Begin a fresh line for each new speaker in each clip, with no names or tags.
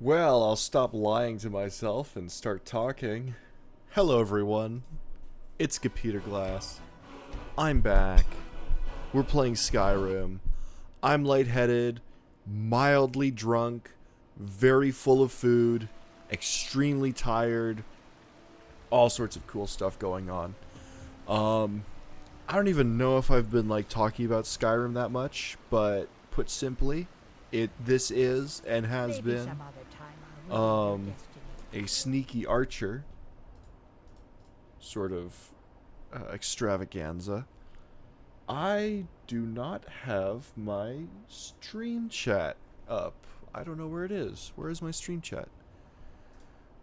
Well, I'll stop lying to myself and start talking. Hello, everyone. It's Computer Glass. I'm back. We're playing Skyrim. I'm lightheaded, mildly drunk, very full of food, extremely tired, all sorts of cool stuff going on. I don't even know if I've been talking about Skyrim that much, but put simply, this is and has
Maybe
been
some other time I'll read your
a
destiny.
sneaky archer sort of extravaganza. I do not have my stream chat up. I don't know where it is. Where is my stream chat?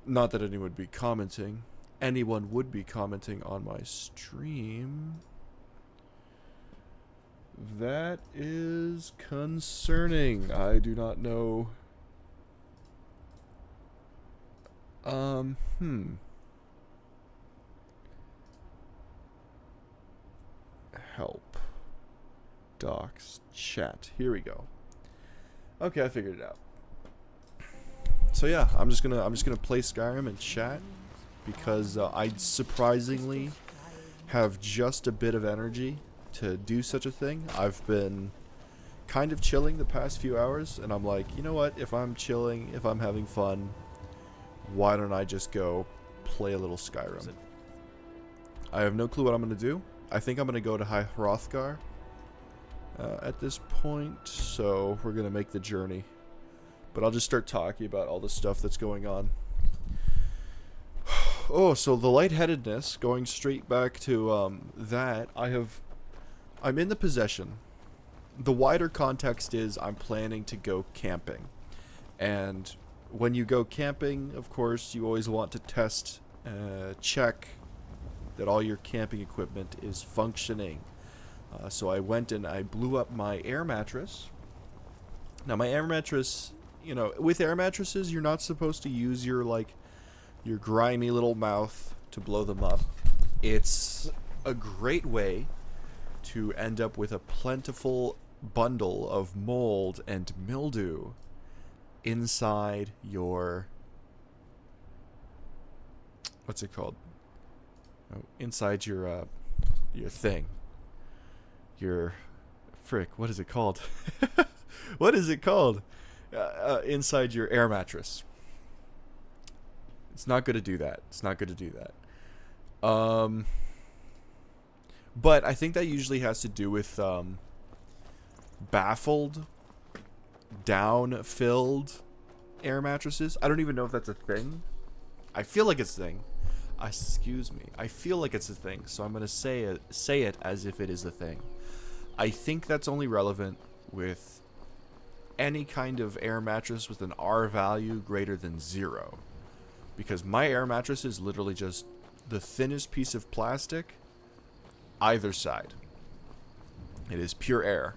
Not that anyone would be commenting. Anyone would be commenting on my stream. That is concerning. I do not know. Um, hmm. Help. Docs. Chat. Here we go. Okay, I figured it out. So yeah, I'm just gonna play Skyrim and chat because I surprisingly have just a bit of energy to do such a thing. I've been kind of chilling the past few hours, and I'm like, you know what? If I'm chilling, if I'm having fun, why don't I just go play a little Skyrim? I have no clue what I'm gonna do. I think I'm gonna go to High Hrothgar at this point, so we're gonna make the journey. But I'll just start talking about all the stuff that's going on. Oh, so the lightheadedness, going straight back to that, I'm in the possession. The wider context is I'm planning to go camping. And when you go camping, of course, you always want to check that all your camping equipment is functioning. So I went and I blew up my air mattress. Now my air mattress, with air mattresses, you're not supposed to use your grimy little mouth to blow them up. It's a great way to end up with a plentiful bundle of mold and mildew inside your, what's it called? Oh, inside your thing. Your frick, what is it called? What is it called? Inside your air mattress. It's not good to do that. It's not good to do that. But I think that usually has to do with baffled, down-filled air mattresses. I don't even know if that's a thing. I feel like it's a thing. Excuse me. I feel like it's a thing, so I'm gonna say it as if it is a thing. I think that's only relevant with any kind of air mattress with an R value greater than 0. Because my air mattress is literally just the thinnest piece of plastic either side. It is pure air.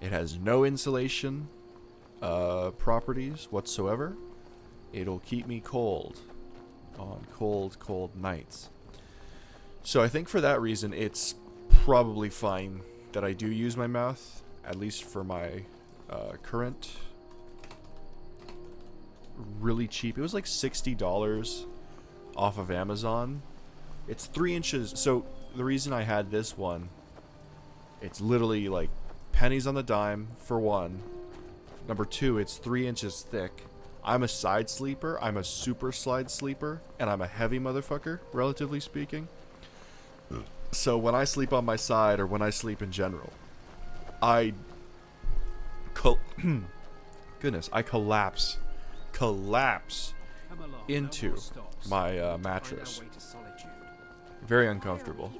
It has no insulation properties whatsoever. It'll keep me cold on cold nights. So I think for that reason, it's probably fine that I do use my mouth, at least for my current really cheap. It was like $60 off of Amazon. It's 3 inches. So the reason I had this one, it's literally like pennies on the dime for one. Number 2, it's 3 inches thick. I'm a side sleeper. I'm a super slide sleeper, and I'm a heavy motherfucker, relatively speaking. So when I sleep on my side, or when I sleep in general, I goodness, I collapse into my mattress. Very uncomfortable.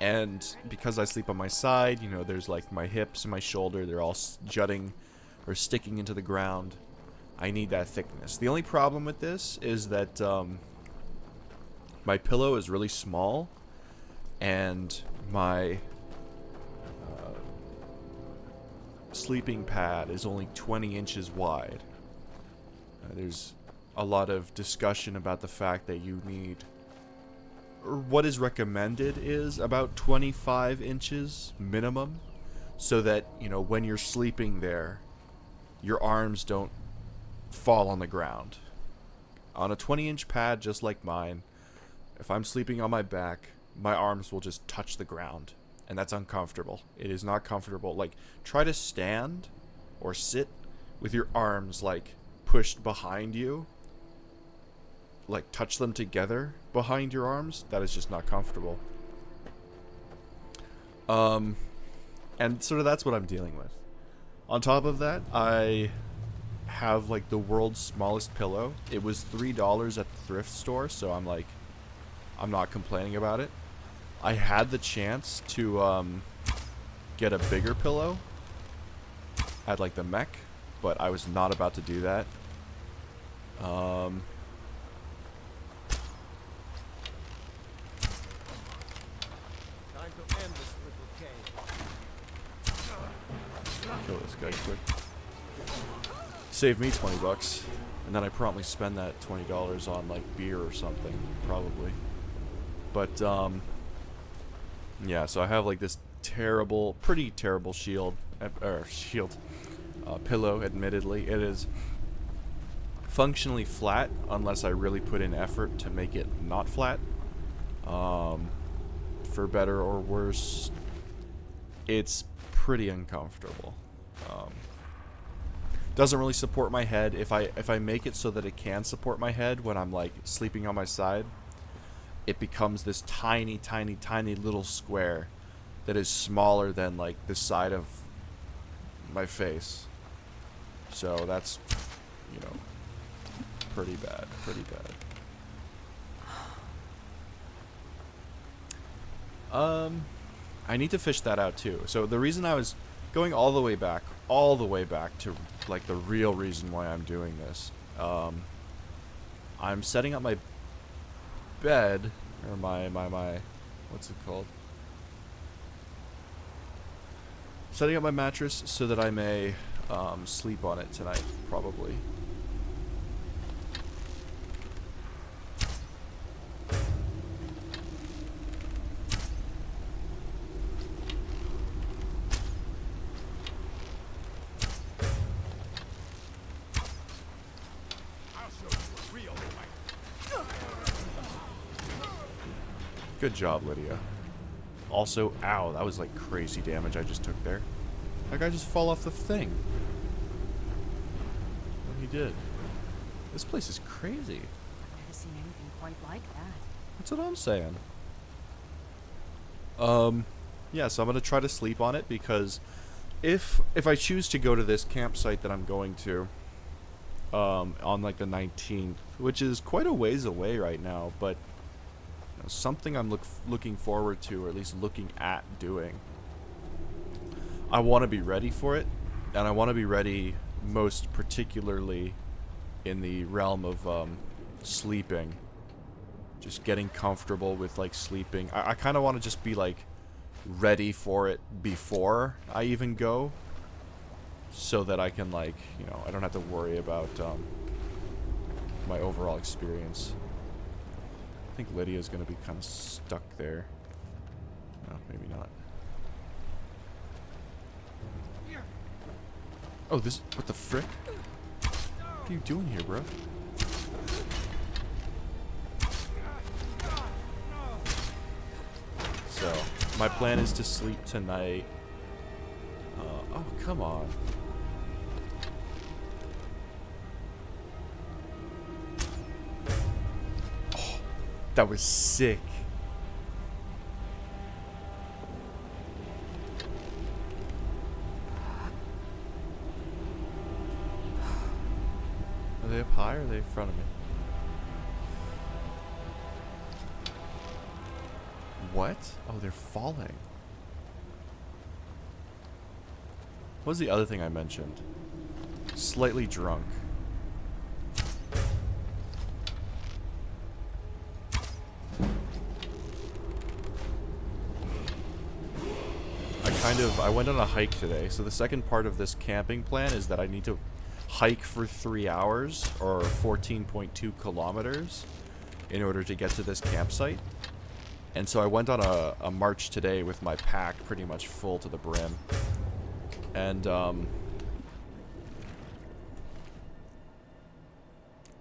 And because I sleep on my side, there's like my hips and my shoulder, they're all jutting or sticking into the ground. I need that thickness. The only problem with this is that my pillow is really small, and my sleeping pad is only 20 inches wide. There's a lot of discussion about the fact that you need, or what is recommended is about 25 inches minimum, so that when you're sleeping there, your arms don't fall on the ground. On a 20-inch pad just like mine, if I'm sleeping on my back, my arms will just touch the ground. And that's uncomfortable. It is not comfortable. Like, try to stand or sit with your arms, like, pushed behind you. Like, touch them together behind your arms. That is just not comfortable. And sort of that's what I'm dealing with. On top of that, I have, like, the world's smallest pillow. It was $3 at the thrift store, so I'm not complaining about it. I had the chance to get a bigger pillow at, like, the mech, but I was not about to do that. Time to end this little game. Kill this guy quick. Save me $20, and then I promptly spend that $20 on, like, beer or something, probably. But yeah, so I have, like, this terrible, pretty terrible pillow, admittedly. It is functionally flat, unless I really put in effort to make it not flat. For better or worse, it's pretty uncomfortable. Doesn't really support my head. If I make it so that it can support my head when I'm, like, sleeping on my side, it becomes this tiny, tiny, tiny little square that is smaller than, like, the side of my face. So that's, you know, pretty bad, pretty bad. I need to fish that out too. So the reason I was going all the way back to, like, the real reason why I'm doing this, I'm setting up my bed, or my what's it called? Setting up my mattress so that I may sleep on it tonight, probably. Good job, Lydia. Also, ow, that was like crazy damage I just took there. That guy just fall off the thing. Oh, he did. This place is crazy.
I've never seen anything quite like that.
That's what I'm saying. Yeah, so I'm gonna try to sleep on it because if I choose to go to this campsite that I'm going to, on like the 19th, which is quite a ways away right now, but something I'm looking forward to, or at least looking at doing. I want to be ready for it, and I want to be ready most particularly in the realm of sleeping. Just getting comfortable with, like, sleeping. I kind of want to just be, like, ready for it before I even go, so that I can, like, you know, I don't have to worry about my overall experience. I think Lydia's gonna be kind of stuck there. No, maybe not. Oh, this... What the frick? What are you doing here, bro? So, my plan is to sleep tonight. Oh, come on. That was sick. Are they up high or are they in front of me? What? Oh, they're falling. What was the other thing I mentioned? Slightly drunk. I went on a hike today, so the second part of this camping plan is that I need to hike for 3 hours, or 14.2 kilometers, in order to get to this campsite. And so I went on a march today with my pack pretty much full to the brim. And,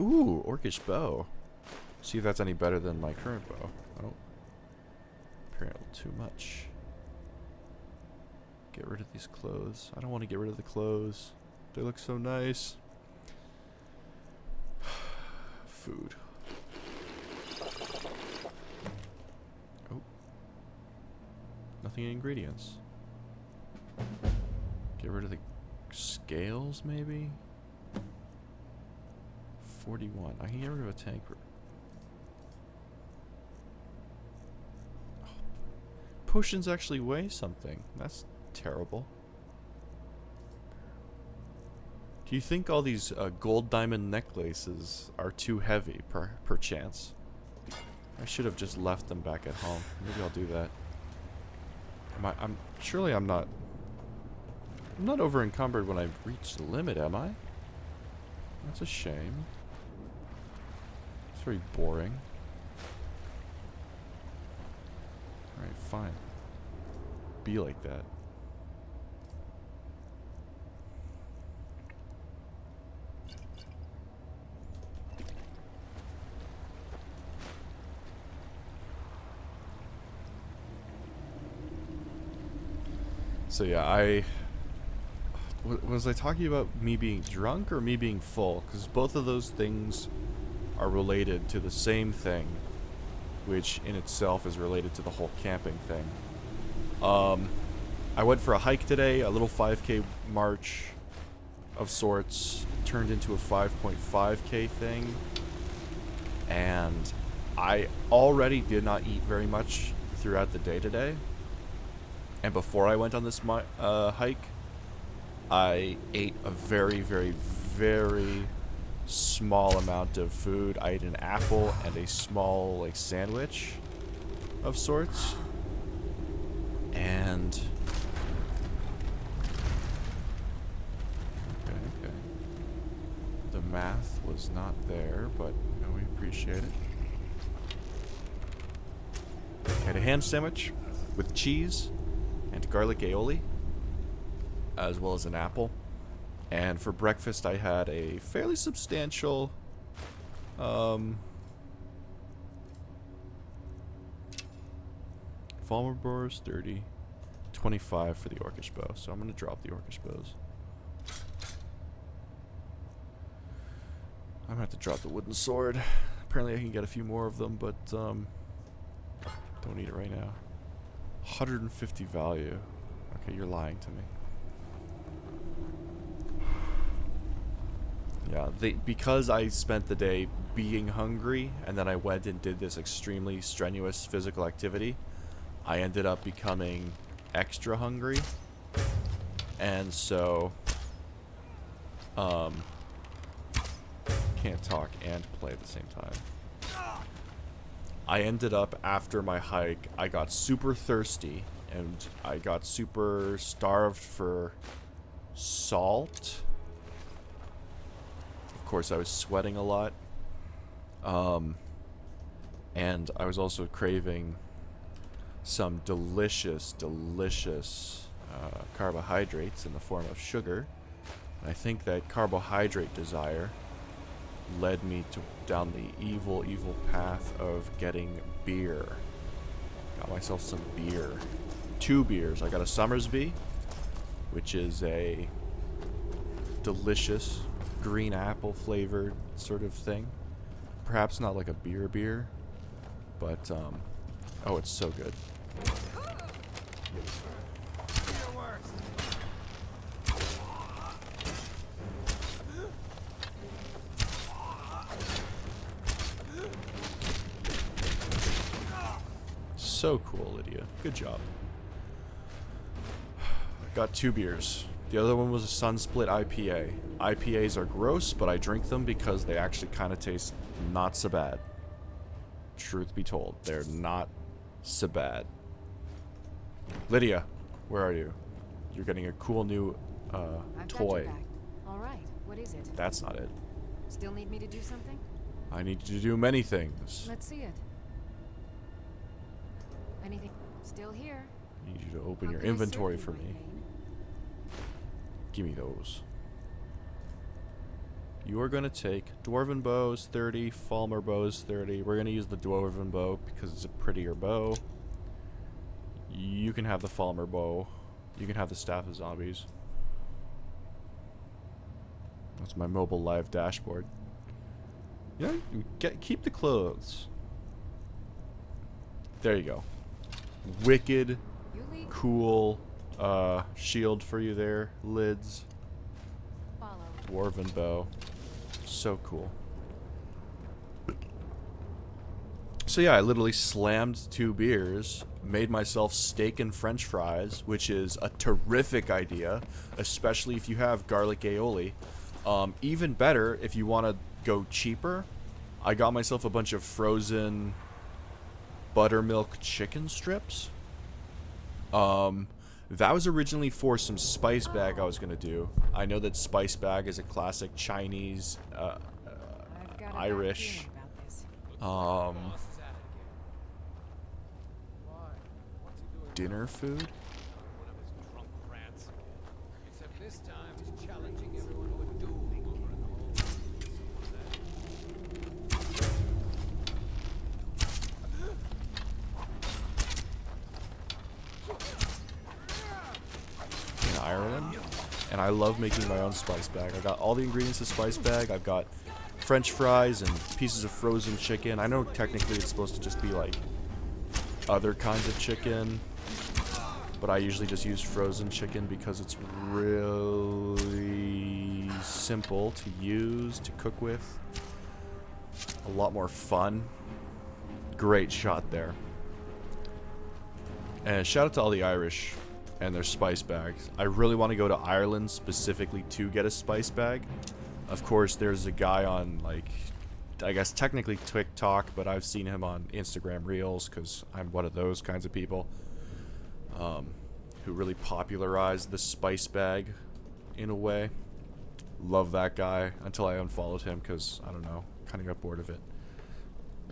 Ooh, orcish bow. See if that's any better than my current bow. Oh. Apparently too much. Get rid of these clothes. I don't want to get rid of the clothes. They look so nice. Food. Oh. Nothing in ingredients. Get rid of the scales, maybe? 41. I can get rid of a tank. Oh. Potions actually weigh something. That's terrible. Do you think all these gold diamond necklaces are too heavy, per chance? I should have just left them back at home. Maybe I'll do that. Surely I'm not over encumbered when I reach the limit, am I? That's a shame. It's very boring. Alright, fine. Be like that. So yeah, was I talking about me being drunk or me being full? Because both of those things are related to the same thing, which in itself is related to the whole camping thing. I went for a hike today, a little 5K march of sorts, turned into a 5.5K thing, and I already did not eat very much throughout the day today. And before I went on this hike, I ate a very, very, very small amount of food. I ate an apple and a small, like, sandwich of sorts. And... Okay. The math was not there, but we appreciate it. I had a ham sandwich with cheese and garlic aioli, as well as an apple. And for breakfast, I had a fairly substantial Falmer Boars 30, 25 for the orcish bow. So I'm gonna drop the orcish bows. I'm gonna have to drop the wooden sword. Apparently I can get a few more of them, but don't need it right now. 150 value. Okay, you're lying to me. Yeah, because I spent the day being hungry, and then I went and did this extremely strenuous physical activity, I ended up becoming extra hungry. And so, can't talk and play at the same time. I ended up, after my hike, I got super thirsty, and I got super starved for salt. Of course, I was sweating a lot. And I was also craving some delicious, delicious carbohydrates in the form of sugar. And I think that carbohydrate desire led me down the evil, evil path of getting beer. Got myself some beer. 2 beers. I got a Summersby, which is a delicious green apple flavored sort of thing. Perhaps not like a beer, but oh, it's so good. So cool, Lydia. Good job. Got 2 beers. The other one was a Sunsplit IPA. IPAs are gross, but I drink them because they actually kind of taste not so bad. Truth be told, they're not so bad. Lydia, where are you? You're getting a cool new toy.
All right, what is it?
That's not it.
Still need me to do something?
I need you to do many things.
Let's see it. Anything? Still here.
I need you to open your
How can I
inventory
serve
for
you,
me.
my pain?
Give me those. You are going to take Dwarven bows 30, Falmer bows 30. We're going to use the Dwarven bow because it's a prettier bow. You can have the Falmer bow. You can have the Staff of Zombies. That's my mobile live dashboard. Yeah, keep the clothes. There you go. Wicked, cool shield for you there. Lids.
Follow.
Dwarven bow. So cool. So yeah, I literally slammed 2 beers, made myself steak and french fries, which is a terrific idea, especially if you have garlic aioli. Even better if you want to go cheaper. I got myself a bunch of frozen buttermilk chicken strips. That was originally for some spice bag I was going to do. I know that spice bag is a classic Chinese, Irish, dinner food. Ireland, and I love making my own spice bag. I got all the ingredients of spice bag. I've got french fries and pieces of frozen chicken. I know technically it's supposed to just be like other kinds of chicken, but I usually just use frozen chicken because it's really simple to use, to cook with. A lot more fun. Great shot there. And shout out to all the Irish and their spice bags. I really want to go to Ireland specifically to get a spice bag. Of course, there's a guy on, like, I guess technically TikTok, but I've seen him on Instagram Reels because I'm one of those kinds of people who really popularized the spice bag in a way. Love that guy until I unfollowed him because, I don't know, kind of got bored of it.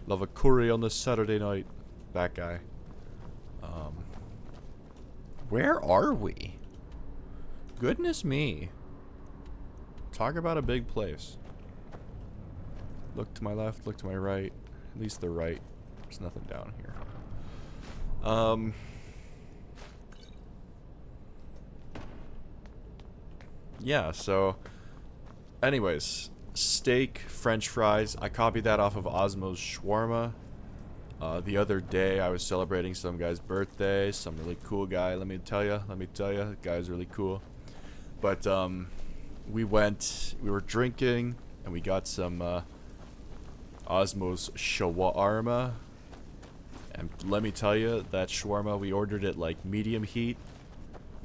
Love a curry on the Saturday night. That guy. Where are we? Goodness me. Talk about a big place. Look to my left, look to my right. At least the right. There's nothing down here. Yeah, so anyways, steak, french fries. I copied that off of Osmo's shawarma. The other day, I was celebrating some guy's birthday, some really cool guy. Let me tell you, the guy's really cool. But we were drinking, and we got some Osmo's shawarma. And let me tell you, that shawarma, we ordered it like medium heat.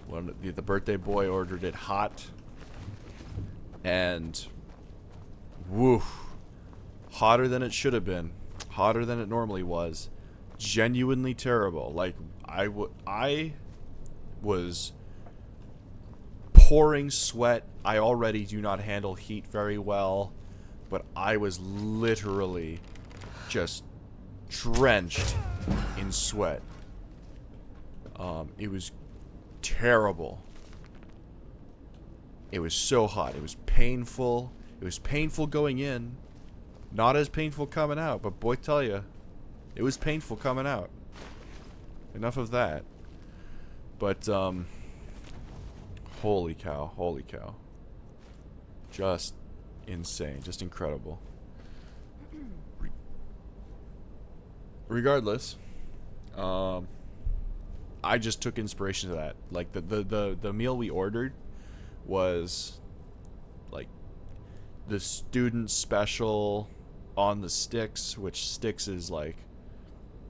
When the birthday boy ordered it hot. And woof, hotter than it should have been. Hotter than it normally was. Genuinely terrible. Like, I was pouring sweat. I already do not handle heat very well, but I was literally just drenched in sweat. It was terrible. It was so hot. It was painful. It was painful going in. Not as painful coming out, but boy tell ya, it was painful coming out. Enough of that. But, holy cow, holy cow. Just insane, just incredible. Regardless, I just took inspiration to that. Like, the meal we ordered was, like, the student special on the sticks, which sticks is like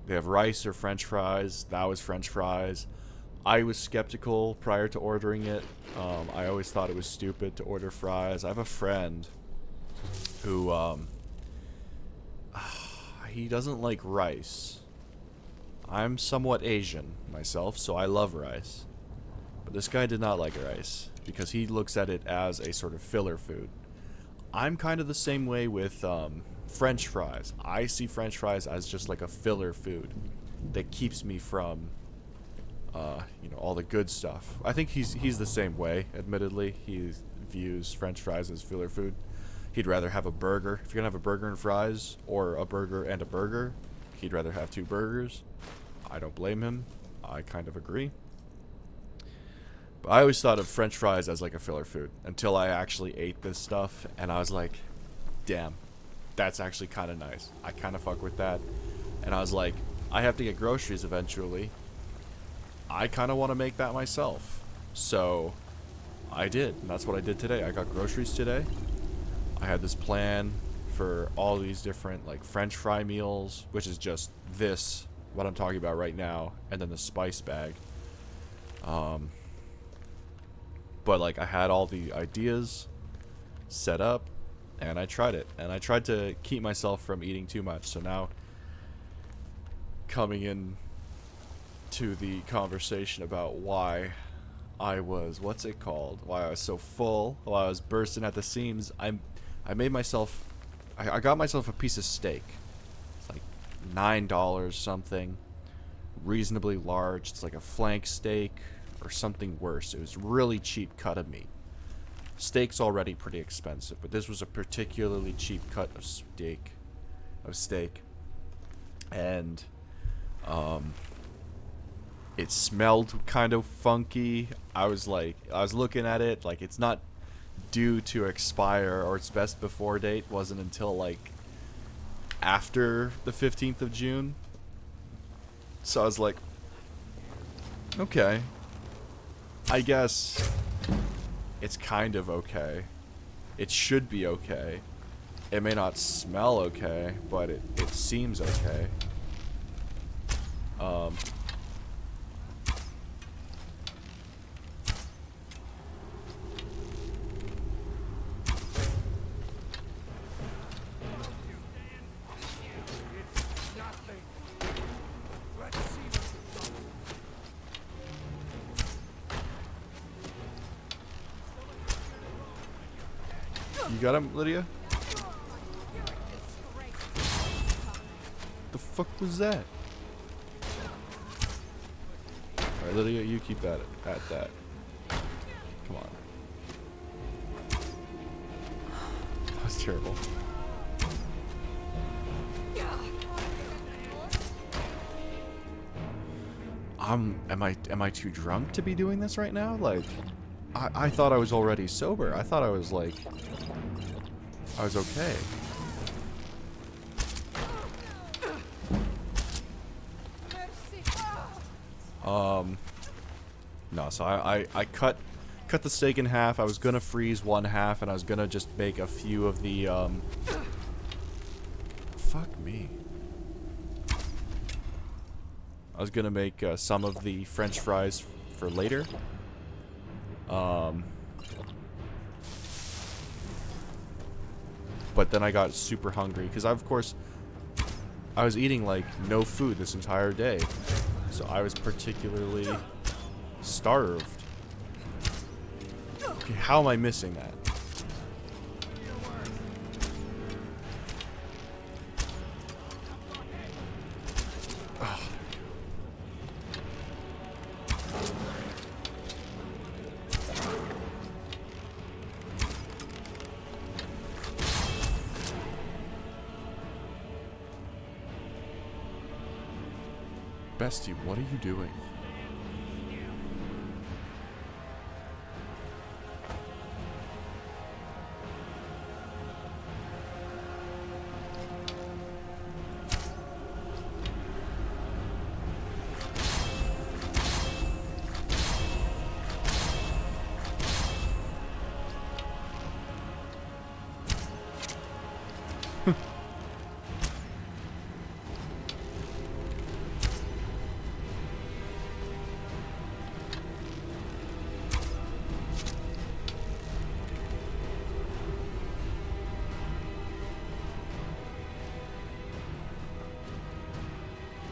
they have rice or french fries. That was french fries. I was skeptical prior to ordering it. I always thought it was stupid to order fries. I have a friend who he doesn't like rice. I'm somewhat Asian myself, so I love rice, but this guy did not like rice because he looks at it as a sort of filler food. I'm kind of the same way with French fries. I see French fries as just like a filler food that keeps me from, all the good stuff. I think he's the same way. Admittedly, he views French fries as filler food. He'd rather have a burger. If you're gonna have a burger and fries, or a burger and a burger, he'd rather have 2 burgers. I don't blame him. I kind of agree. But I always thought of French fries as like a filler food until I actually ate this stuff, and I was like, damn, that's actually kind of nice. I kind of fuck with that. And I was like, I have to get groceries eventually. I kind of want to make that myself. So I did, and that's what I did today. I got groceries today. I had this plan for all these different like French fry meals, which is just this, what I'm talking about right now, and then the spice bag. But like I had all the ideas set up, and I tried it, and I tried to keep myself from eating too much. So now, coming in to the conversation about why I was, what's it called? Why I was so full, why I was bursting at the seams. I made myself, I got myself a piece of steak. It's like $9 something, reasonably large. It's like a flank steak or something worse. It was really cheap cut of meat. Steak's already pretty expensive, but this was a particularly cheap cut of steak. And it smelled kind of funky. I was looking at it like it's not due to expire, or its best before date wasn't until like after the 15th of June. So I was like, okay, I guess it's kind of okay. It should be okay. It may not smell okay, but it seems okay. You got him, Lydia? The fuck was that? Alright, Lydia, you keep that at that. Come on. That was terrible. Am I too drunk to be doing this right now? Like, I thought I was already sober. I thought I was like, I was okay. No, so I cut the steak in half. I was gonna freeze one half, and I was gonna just make a few of the, fuck me. I was gonna make some of the French fries for later. But then I got super hungry because of course I was eating like no food this entire day, so I was particularly starved. Okay, how am I missing that? Bestie, what are you doing?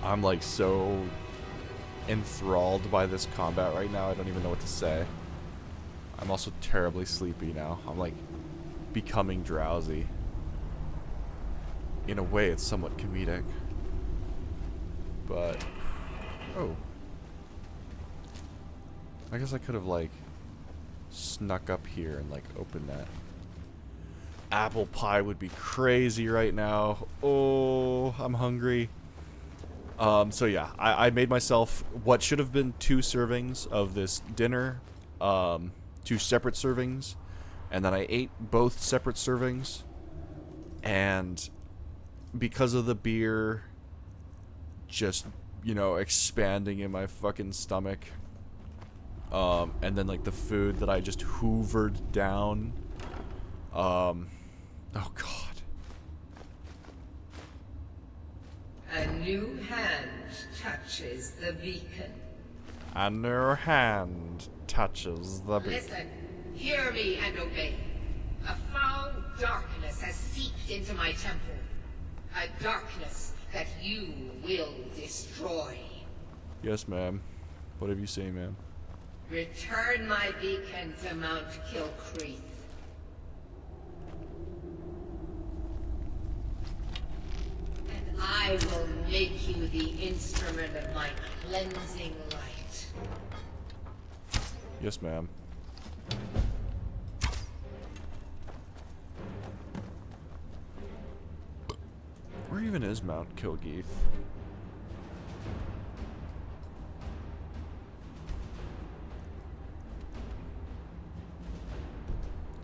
I'm like so enthralled by this combat right now, I don't even know what to say. I'm also terribly sleepy now. I'm like becoming drowsy. In a way, it's somewhat comedic. But, oh. I guess I could have like snuck up here and like opened that. apple pie would be crazy right now. Oh, I'm hungry. So yeah, I made myself what should have been 2 servings of this dinner, 2 separate servings, and then I ate both separate servings, and because of the beer just, you know, expanding in my fucking stomach, and then like the food that I just hoovered down, oh god.
A new hand touches the beacon.
A new hand touches the beacon.
Listen, hear me and obey. A foul darkness has seeped into my temple. A darkness that you will destroy.
Yes, ma'am. Whatever you say, ma'am.
Return my beacon to Mount Kilcreath. And I will make you the instrument of my cleansing light.
Yes, ma'am. Where even is Mount Kilgeith?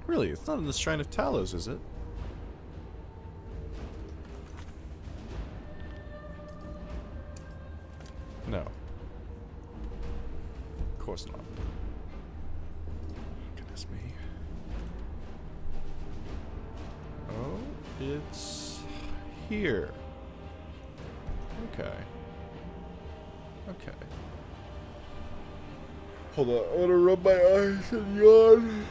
Really, it's not in the Shrine of Talos, is it? No. Of course not. Goodness me. Oh, it's here. Okay. Okay. Hold on, I wanna rub my eyes and yawn.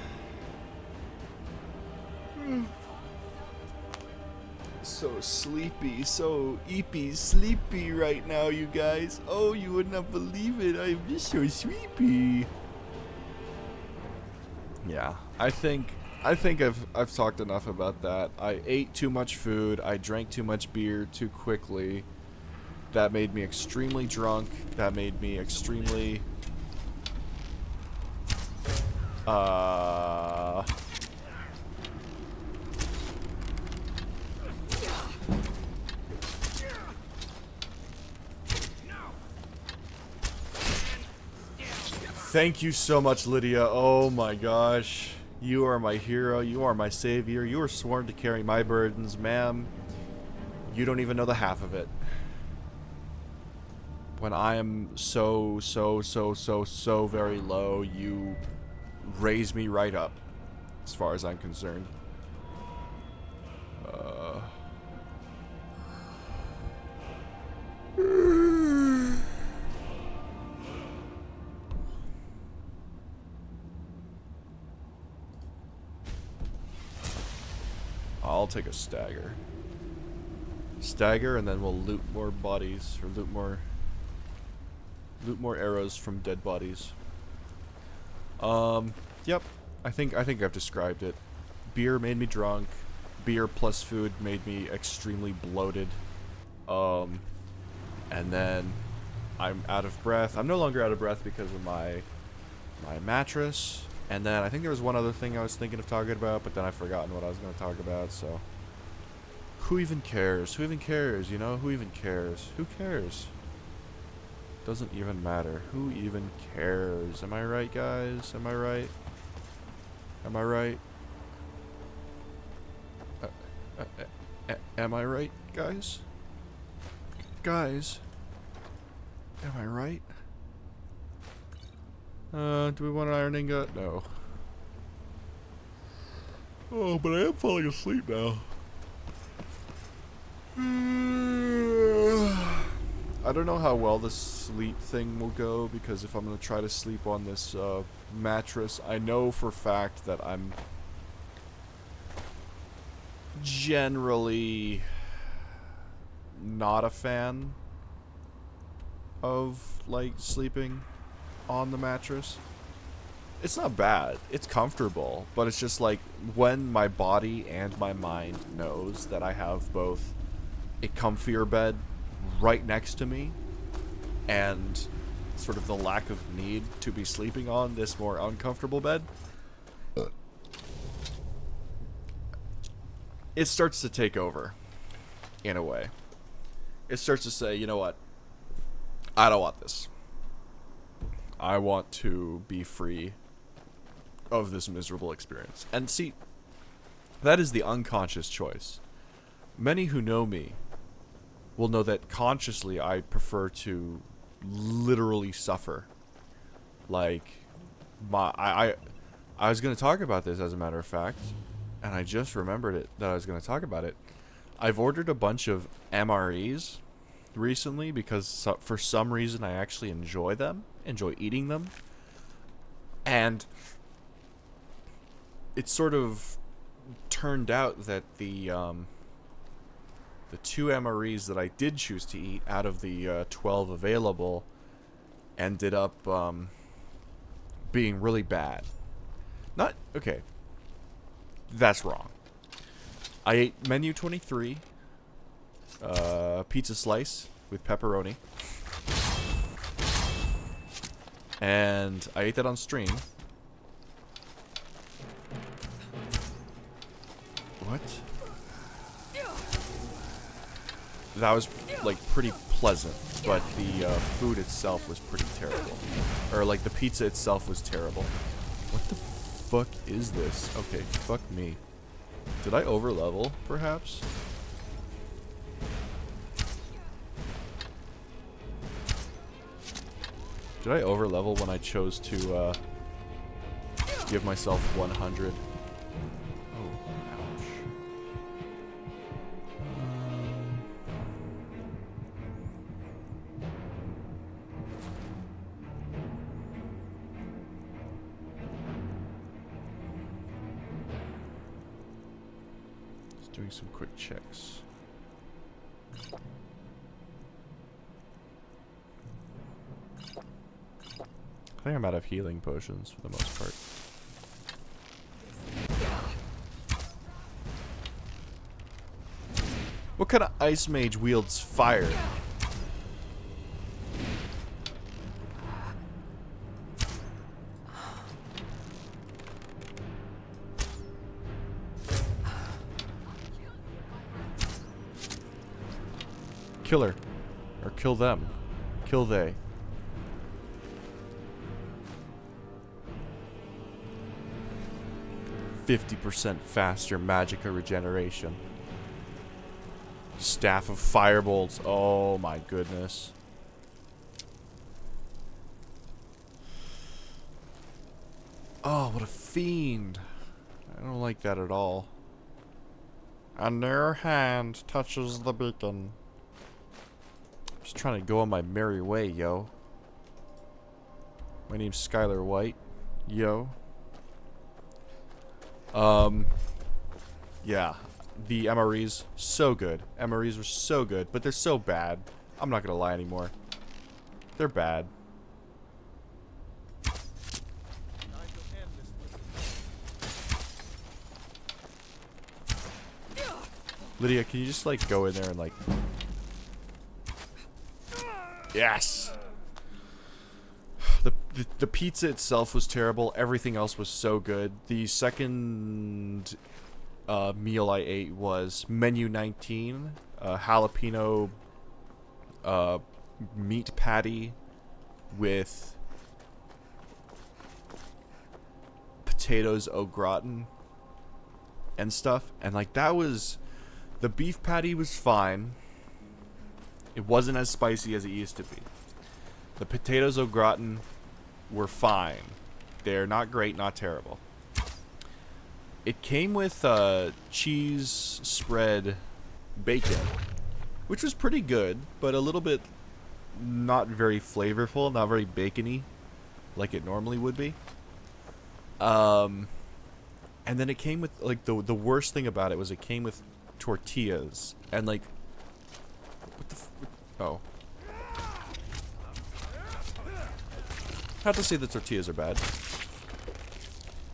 So sleepy, so eepy sleepy right now, you guys. Oh, you would not believe it. I'm just so sleepy. Yeah, I think I've talked enough about that. I ate too much food. I drank too much beer too quickly. That made me extremely drunk. That made me extremely Thank you so much, Lydia. Oh my gosh. You are my hero. You are my savior. You are sworn to carry my burdens, ma'am. You don't even know the half of it. When I am so very low, you raise me right up, as far as I'm concerned. I'll take a stagger. Stagger, and then we'll loot more bodies, or loot more arrows from dead bodies. Yep. I think I've described it. Beer made me drunk. Beer plus food made me extremely bloated. And then I'm out of breath. I'm no longer out of breath because of my mattress. And then I think there was one other thing I was thinking of talking about, but then I've forgotten what I was going to talk about, so. Who even cares? Who even cares, you know? Who even cares? Who cares? Doesn't even matter. Who even cares? Am I right, guys? Am I right? Am I right? Am I right, guys? Guys? Am I right? Do we want an iron ingot? No. Oh, but I am falling asleep now. I don't know how well this sleep thing will go, because if I'm going to try to sleep on this mattress, I know for a fact that I'm generally not a fan of, like, sleeping on the mattress. It's not bad. It's comfortable, but it's just like when my body and my mind knows that I have both a comfier bed right next to me and sort of the lack of need to be sleeping on this more uncomfortable bed. it starts to take over, in a way. It starts to say, you know what? I don't want this. I want to be free of this miserable experience. And see, that is the unconscious choice. Many who know me will know that consciously I prefer to literally suffer. Like, I was going to talk about this, as a matter of fact, and I just remembered it that I was going to talk about it. I've ordered a bunch of MREs recently because for some reason I actually enjoy them, enjoy eating them, and it sort of turned out that the 2 MREs that I did choose to eat out of the 12 available ended up being really bad. Not okay. That's wrong. I ate menu 23, pizza slice with pepperoni, and I ate that on stream. What? That was like pretty pleasant, but the food itself was pretty terrible. Or like the pizza itself was terrible. What the fuck is this? Okay, fuck me. Did I overlevel, perhaps? Did I overlevel when I chose to give myself 100? Oh, ouch. Just doing some quick checks. I think I'm out of healing potions for the most part. What kind of ice mage wields fire? Kill her. Or kill them. Kill they. %50 faster magicka regeneration. Staff of Firebolts. Oh my goodness. Oh, what a fiend. I don't like that at all. A near hand touches the beacon. Just trying to go on my merry way, yo. My name's Skylar White. Yo. Yeah. The MREs, so good. MREs were so good, but they're so bad. I'm not gonna lie anymore. They're bad. Lydia, can you just, like, go in there and, like... Yes! The pizza itself was terrible. Everything else was so good. The second meal I ate was menu 19, jalapeno meat patty with potatoes au gratin and stuff. And like that was, the beef patty was fine. It wasn't as spicy as it used to be. The potatoes au gratin were fine. They're not great, not terrible. It came with cheese spread bacon, which was pretty good, but a little bit not very flavorful, not very bacony, like it normally would be. And then it came with, like, the worst thing about it was it came with tortillas, and like, what the oh. Not to say the tortillas are bad,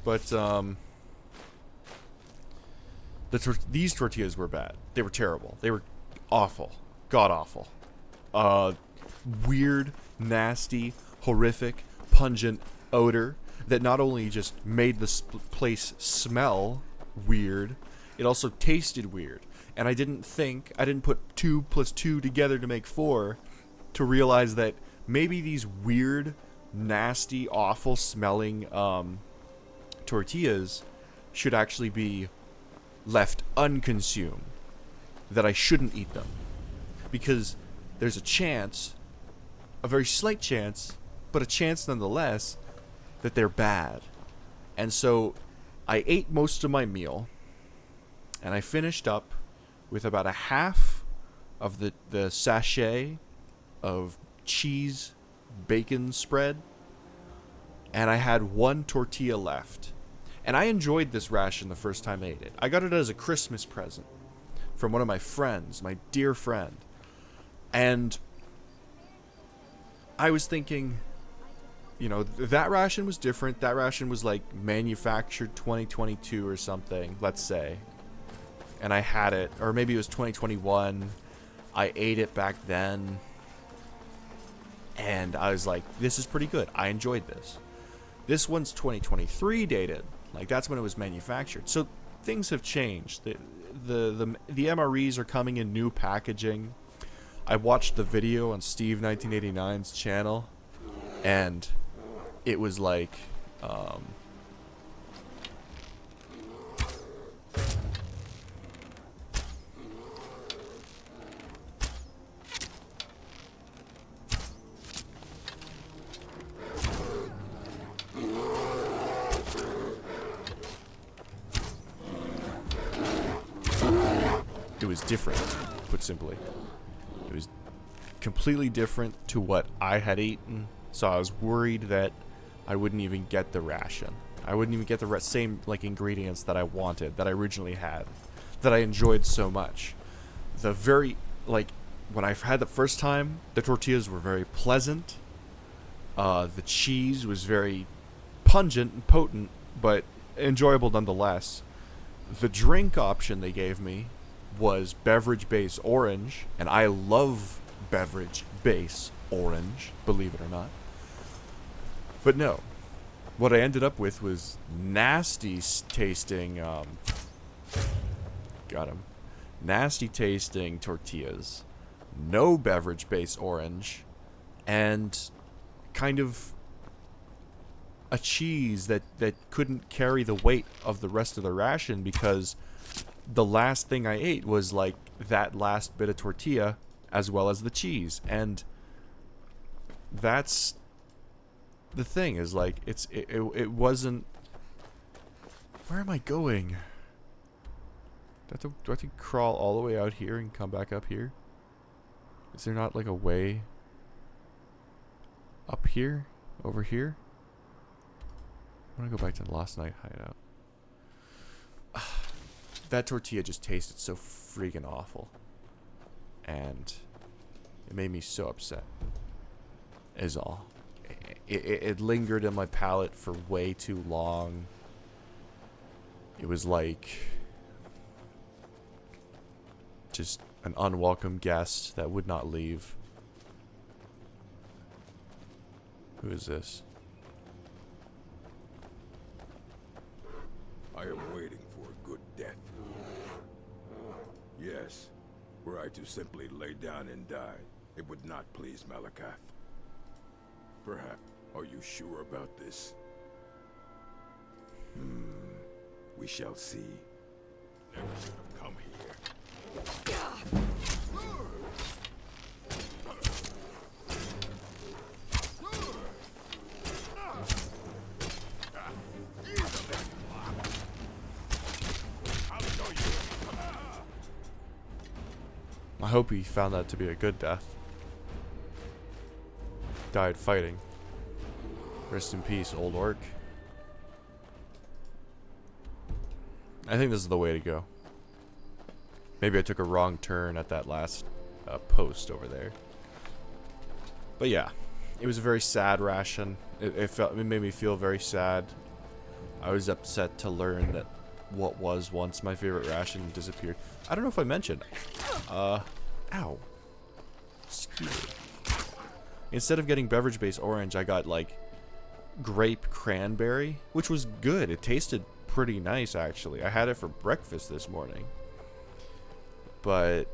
but these tortillas were bad. They were terrible. They were awful, god awful, weird, nasty, horrific, pungent odor that not only just made this place smell weird, it also tasted weird. And I didn't put 2 plus 2 together to make 4 to realize that maybe these weird, nasty, awful smelling tortillas should actually be left unconsumed. That I shouldn't eat them. Because there's a chance, a very slight chance, but a chance nonetheless, that they're bad. And so I ate most of my meal, and I finished up with about a half of the sachet of cheese bacon spread, and I had 1 tortilla left. And I enjoyed this ration the first time I ate it. I got it as a Christmas present from one of my friends, my dear friend. And I was thinking, you know, that ration was different. That ration was like manufactured 2022 or something, let's say. And I had it, or maybe it was 2021. I ate it back then. And I was like, this is pretty good. I enjoyed this. This one's 2023 dated. Like, that's when it was manufactured. So things have changed. The MREs are coming in new packaging. I watched the video on Steve 1989's channel, and it was like, it was different, put simply. It was completely different to what I had eaten, so I was worried that I wouldn't even get the ration. I wouldn't even get the same like ingredients that I wanted, that I originally had, that I enjoyed so much. The very, like, when I had the first time, the tortillas were very pleasant. The cheese was very pungent and potent, but enjoyable nonetheless. The drink option they gave me was beverage base orange, and I love beverage base orange, believe it or not. But no, what I ended up with was nasty tasting nasty tasting tortillas, no beverage base orange, and kind of a cheese that couldn't carry the weight of the rest of the ration, because the last thing I ate was like that last bit of tortilla as well as the cheese. And that's the thing, is like it wasn't. Where am I going? Do I have to crawl all the way out here and come back up here? Is there not like a way up here? Over here? I want to go back to the last night hideout. That tortilla just tasted so freaking awful. And it made me so upset. Is all. It lingered in my palate for way too long. It was like just an unwelcome guest that would not leave. Who is this?
I am waiting for a good death. Yes, were I to simply lay down and die, it would not please Malakath. Perhaps. Are you sure about this? We shall see. Never should have come here.
I hope he found that to be a good death. Died fighting. Rest in peace, old orc. I think this is the way to go. Maybe I took a wrong turn at that last post over there. But yeah, it was a very sad ration. It made me feel very sad. I was upset to learn that what was once my favorite ration disappeared. I don't know if I mentioned. Ow. Excuse me. Instead of getting beverage-based orange, I got like grape cranberry, which was good. It tasted pretty nice, actually. I had it for breakfast this morning. But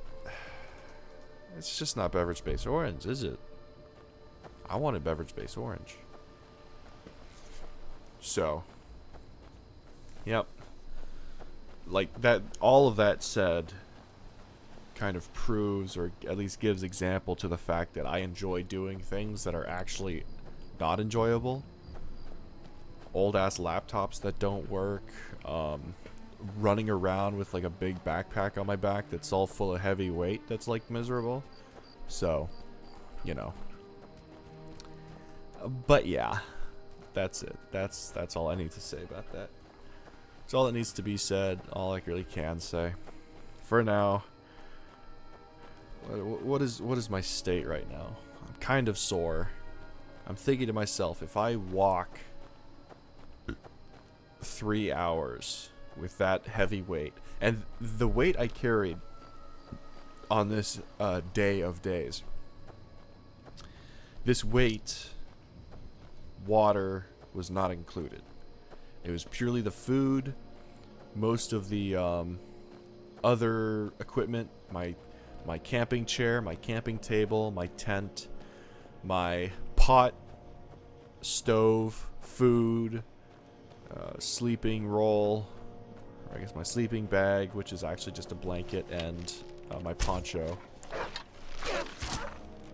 it's just not beverage-based orange, is it? I wanted beverage-based orange. So, yep. Like that, all of that said, kind of proves, or at least gives example to the fact that I enjoy doing things that are actually not enjoyable. Old ass laptops that don't work, running around with like a big backpack on my back that's all full of heavy weight that's like miserable. So, you know. But yeah, that's it. That's all I need to say about that. That's all that needs to be said. All I really can say. For now. What is my state right now? I'm kind of sore. I'm thinking to myself, if I walk 3 hours with that heavy weight, and the weight I carried on this day of days, this weight, water was not included. It was purely the food, most of the other equipment, my camping chair, my camping table, my tent, my pot, stove, food, sleeping roll, or I guess my sleeping bag, which is actually just a blanket, and my poncho.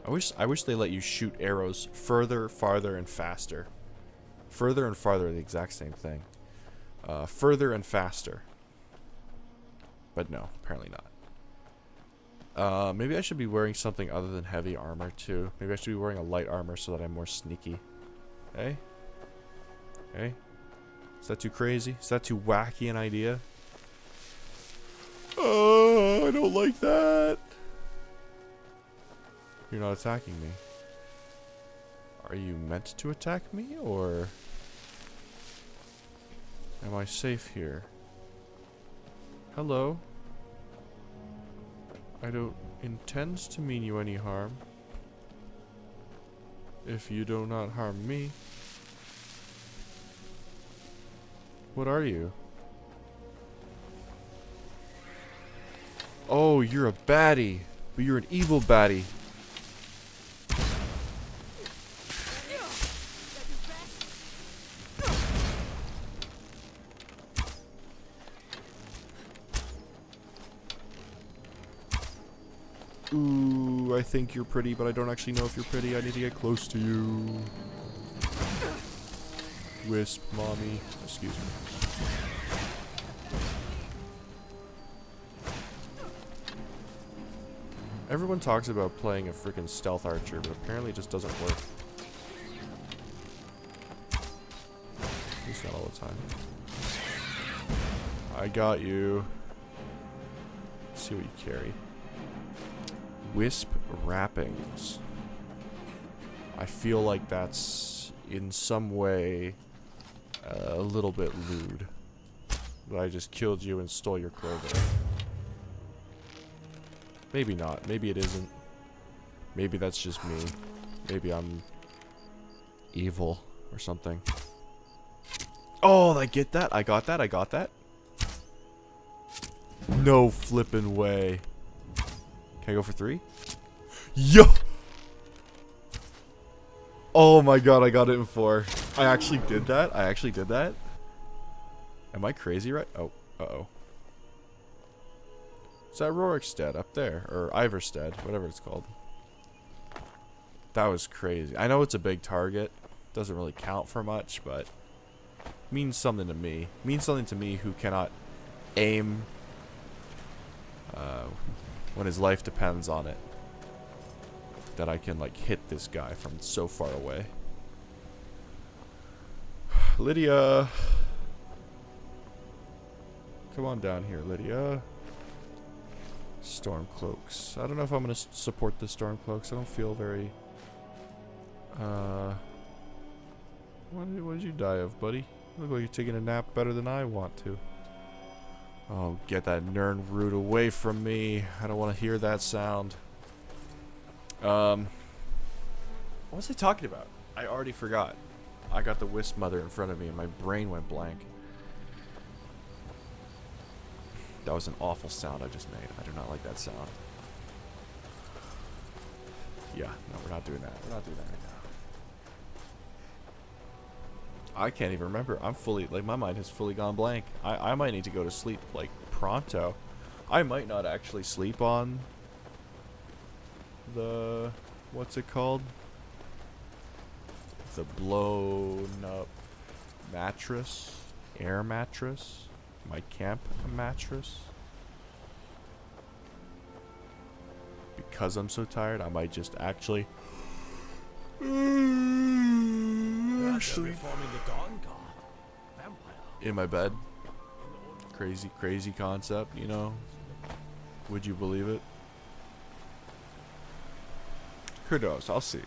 I wish they let you shoot arrows further, farther, and faster. Further and farther are the exact same thing. Further and faster. But no, apparently not. Maybe I should be wearing something other than heavy armor too. Maybe I should be wearing a light armor so that I'm more sneaky. Hey? Hey? Is that too crazy? Is that too wacky an idea? Oh, I don't like that. You're not attacking me. Are you meant to attack me, or am I safe here? Hello? I don't intend to mean you any harm. If you do not harm me. What are you? Oh, you're a baddie. But you're an evil baddie. Ooh, I think you're pretty, but I don't actually know if you're pretty. I need to get close to you. Wisp, mommy. Excuse me. Everyone talks about playing a freaking stealth archer, but apparently it just doesn't work. At least not all the time. I got you. Let's see what you carry. Wisp wrappings. I feel like that's in some way a little bit lewd. That I just killed you and stole your clothing. Maybe not. Maybe it isn't. Maybe that's just me. Maybe I'm evil or something. Oh, I get that. I got that. I got that. No flippin' way. Can I go for 3? Yo! Oh my god, I got it in 4. I actually did that. I actually did that. Am I crazy right? Oh, uh-oh. Is that Rorikstead up there? Or Iverstead, whatever it's called. That was crazy. I know it's a big target. Doesn't really count for much, but means something to me. Means something to me who cannot aim when his life depends on it. That I can, like, hit this guy from so far away. Lydia! Come on down here, Lydia. Stormcloaks. I don't know if I'm going to support the Stormcloaks. I don't feel very... What did you die of, buddy? You look like you're taking a nap better than I want to. Oh, get that Nern root away from me. I don't want to hear that sound. What was I talking about? I already forgot. I got the Wisp Mother in front of me and my brain went blank. That was an awful sound I just made. I do not like that sound. Yeah, no, we're not doing that. We're not doing that right now. I can't even remember. I'm fully, like, my mind has fully gone blank. I might need to go to sleep, like, pronto. I might not actually sleep on the, what's it called? The blown up mattress, air mattress, my camp mattress. Because I'm so tired, I might just actually sleep in my bed. Crazy concept, you know? Would you believe it? Who knows? I'll see.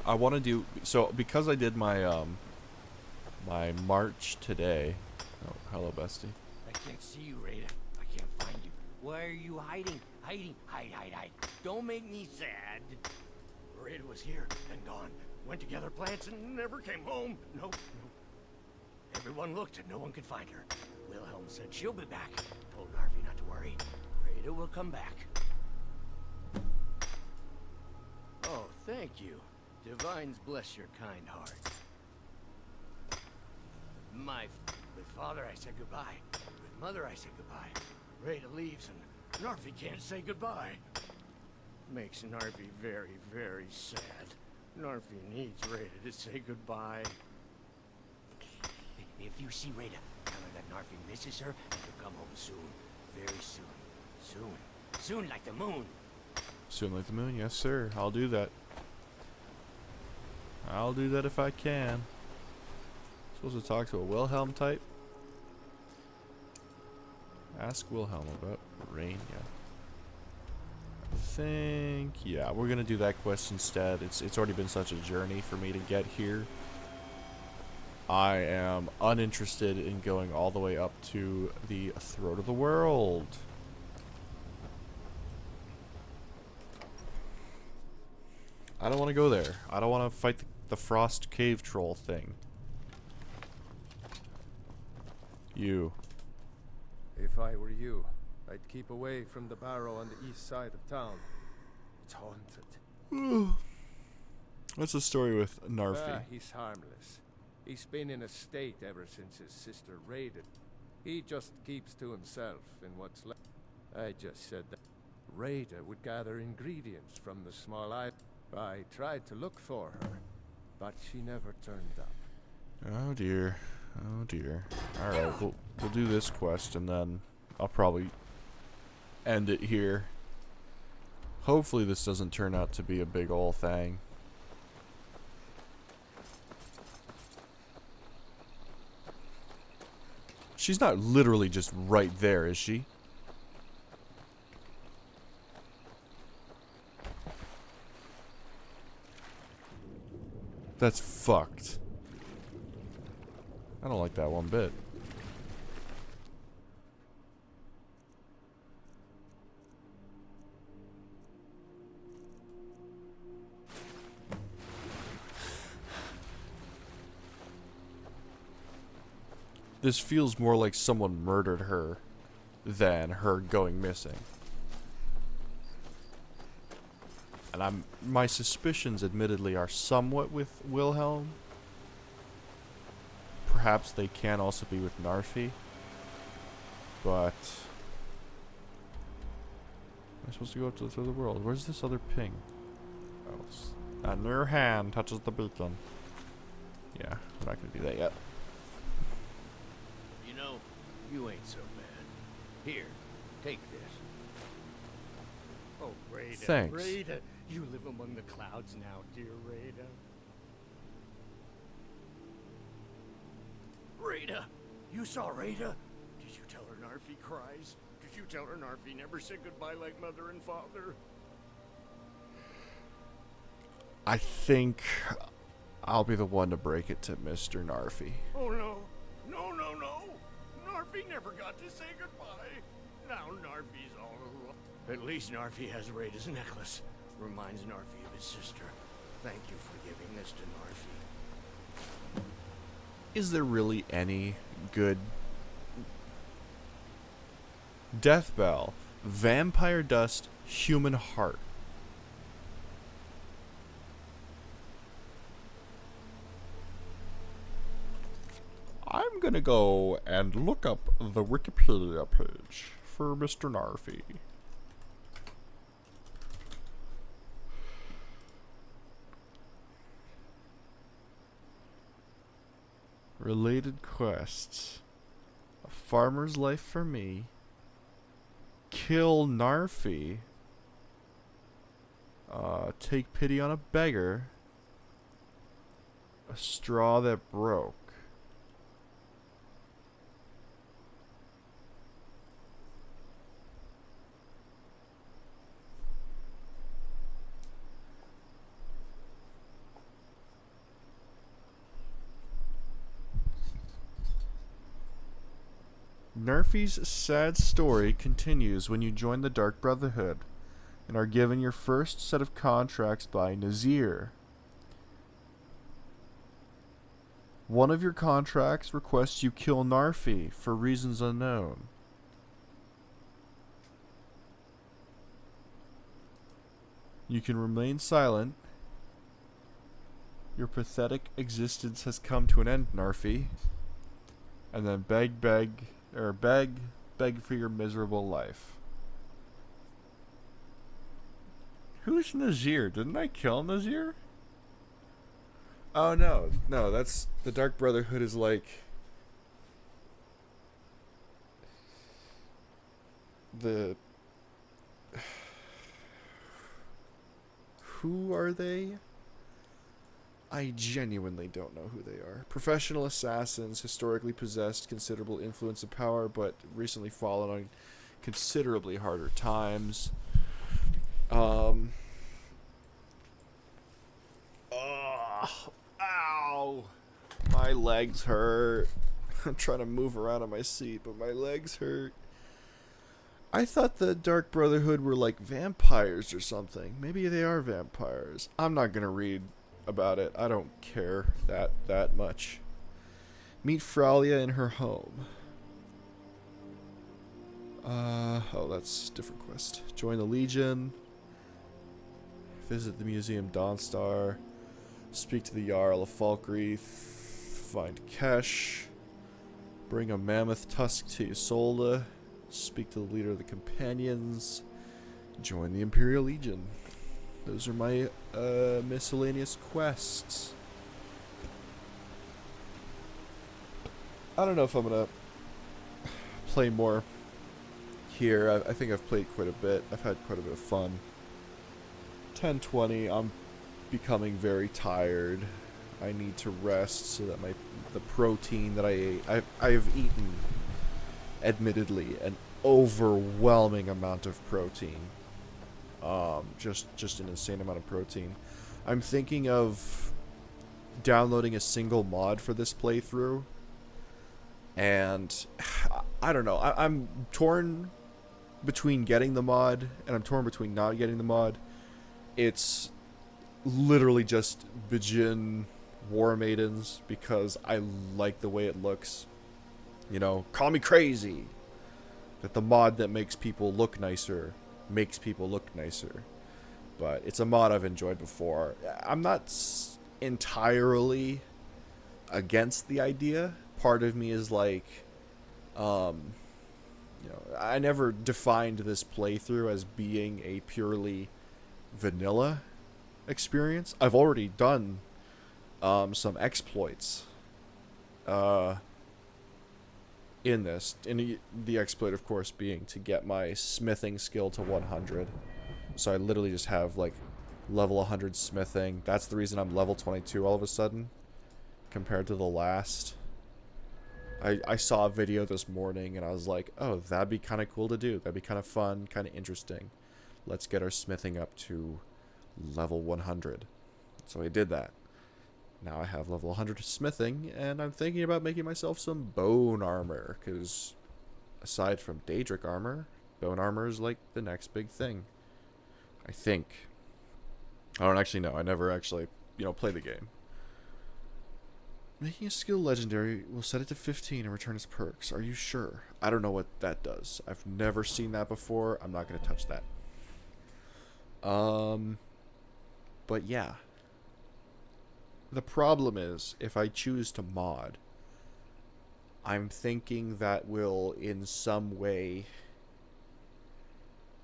I want to do so because I did my my march today. Oh, hello, bestie.
I can't see you, Rada. I can't find you. Why are you hiding? Hide. Don't make me sad. Rada was here and gone. Went to gather plants and never came home. Nope. Everyone looked and no one could find her. Wilhelm said she'll be back. Told Narvi not to worry. Rada will come back. Oh, thank you. Divines bless your kind heart. With father I said goodbye. With mother I said goodbye. Rada leaves and Narvi can't say goodbye. Makes Narvi very, very sad. Narvi needs Rada to say goodbye. If you see Rada, tell her that Narvi misses her and he'll come home soon. Very soon. Soon like the moon.
Soon like the moon, yes sir. I'll do that. I'll do that if I can. Supposed to talk to a Wilhelm type? Ask Wilhelm about rain, yeah. I think, yeah, we're gonna do that quest instead. It's already been such a journey for me to get here. I am uninterested in going all the way up to the throat of the world. I don't want to go there. I don't want to fight the frost cave troll thing. You.
If I were you, I'd keep away from the barrow on the east side of town. It's haunted.
What's the story with Narfi?
He's harmless. He's been in a state ever since his sister raided. He just keeps to himself in what's left. I just said that Rada would gather ingredients from the small island. I tried to look for her, but she never turned up.
Oh dear. Oh dear. Alright, we'll do this quest and then I'll probably end it here. Hopefully this doesn't turn out to be a big ol' thing. She's not literally just right there, is she? That's fucked. I don't like that one bit. This feels more like someone murdered her than her going missing. And my suspicions admittedly are somewhat with Wilhelm. Perhaps they can also be with Narfi. But I'm supposed to go up to the other world. Where's this other ping? Oh, and your hand touches the beacon. Yeah, we're not gonna do that yet.
You know, you ain't so bad. Here, take this. Oh, Rada.
Thanks.
Rada, you live among the clouds now, dear Rada. Rada, you saw Rada? Did you tell her Narfi cries? Did you tell her Narfi never said goodbye like mother and father?
I think I'll be the one to break it to Mr. Narfi.
Oh no. No. Narfi never got to say goodbye. Now Narfi's all alone. At least Narfi has Rada's necklace. Reminds Narfi of his sister. Thank you for giving this to Narfi.
Is there really any good Death Bell, Vampire Dust, Human Heart. I'm gonna go and look up the Wikipedia page for Mr. Narfi. Related quests. A Farmer's Life for Me. Kill Narfi. Take Pity on a Beggar. A Straw That Broke. Narfi's sad story continues when you join the Dark Brotherhood and are given your first set of contracts by Nazir. One of your contracts requests you kill Narfi for reasons unknown. You can remain silent. Your pathetic existence has come to an end, Narfi. And then beg for your miserable life. Who's Nazir? Didn't I kill Nazir? Oh no, that's the Dark Brotherhood is like the who are they? I genuinely don't know who they are. Professional assassins, historically possessed considerable influence and power, but recently fallen on considerably harder times. Ow! My legs hurt. I'm trying to move around on my seat, but my legs hurt. I thought the Dark Brotherhood were like vampires or something. Maybe they are vampires. I'm not gonna read about it. I don't care that much. Meet Fralia in her home. Oh, that's a different quest. Join the Legion. Visit the Museum Dawnstar. Speak to the Jarl of Falkreath. Find Kesh. Bring a mammoth tusk to Isolde. Speak to the leader of the Companions. Join the Imperial Legion. Those are my miscellaneous quests. I don't know if I'm gonna play more here. I think I've played quite a bit. I've had quite a bit of fun. 10:20. I'm becoming very tired. I need to rest so that the protein that I ate. I have eaten, admittedly, an overwhelming amount of protein. Just an insane amount of protein. I'm thinking of downloading a single mod for this playthrough, and I don't know. I'm torn between getting the mod, and I'm torn between not getting the mod. It's literally just Bajin War Maidens because I like the way it looks. You know, call me crazy, that the mod that makes people look nicer makes people look nicer, but it's a mod I've enjoyed before. I'm not entirely against the idea. Part of me is like, you know, I never defined this playthrough as being a purely vanilla experience. I've already done some exploits in this, in the exploit of course being to get my smithing skill to 100. So I literally just have like level 100 smithing. That's the reason I'm level 22 all of a sudden compared to the last. I saw a video this morning and I was like, oh, that'd be kind of cool to do. That'd be kind of fun, kind of interesting. Let's get our smithing up to level 100. So I did that. Now I have level 100 smithing, and I'm thinking about making myself some bone armor, because aside from Daedric armor, bone armor is like the next big thing. I think. I don't actually know. I never actually, played the game. Making a skill legendary will set it to 15 and return its perks. Are you sure? I don't know what that does. I've never seen that before. I'm not going to touch that. But yeah. The problem is, if I choose to mod, I'm thinking that will in some way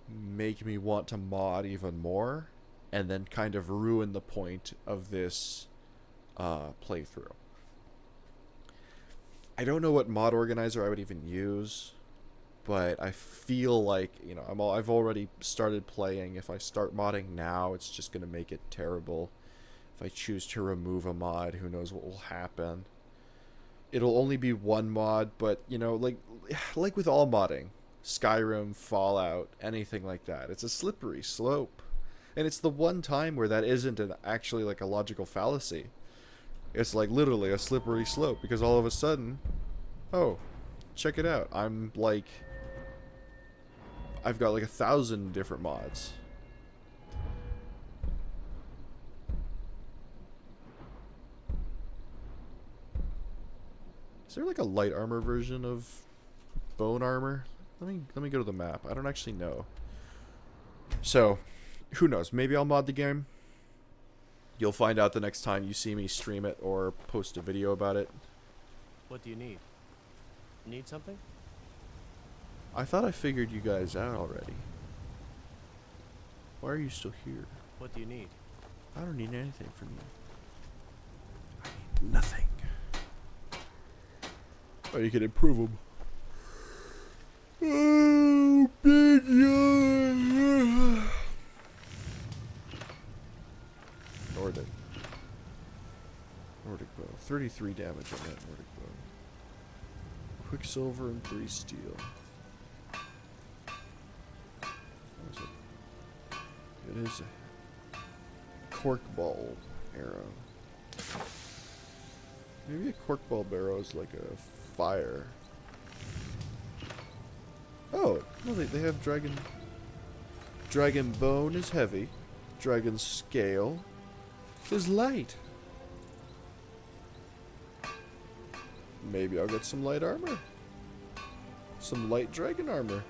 make me want to mod even more, and then kind of ruin the point of this playthrough. I don't know what mod organizer I would even use, but I feel like, you know, I've already started playing. If I start modding now, it's just going to make it terrible. If I choose to remove a mod, who knows what will happen. It'll only be one mod, but, you know, like with all modding, Skyrim, Fallout, anything like that, it's a slippery slope. And it's the one time where that isn't actually like a logical fallacy. It's like literally a slippery slope, because all of a sudden, oh, check it out. I've got like 1,000 different mods. Is there like a light armor version of bone armor? Let me go to the map. I don't actually know. So, who knows? Maybe I'll mod the game. You'll find out the next time you see me stream it or post a video about it.
What do you need? Need something?
I thought I figured you guys out already. Why are you still here?
What do you need?
I don't need anything from you. I need nothing. Oh, you can improve them. Oh, big yawn. Nordic bow. 33 damage on that Nordic bow. Quicksilver and 3 steel. What is it? It is a cork ball arrow. Maybe a cork ball arrow is like a fire. Oh, no, they have dragon. Dragon bone is heavy. Dragon scale is light. Maybe I'll get some light armor. Some light dragon armor.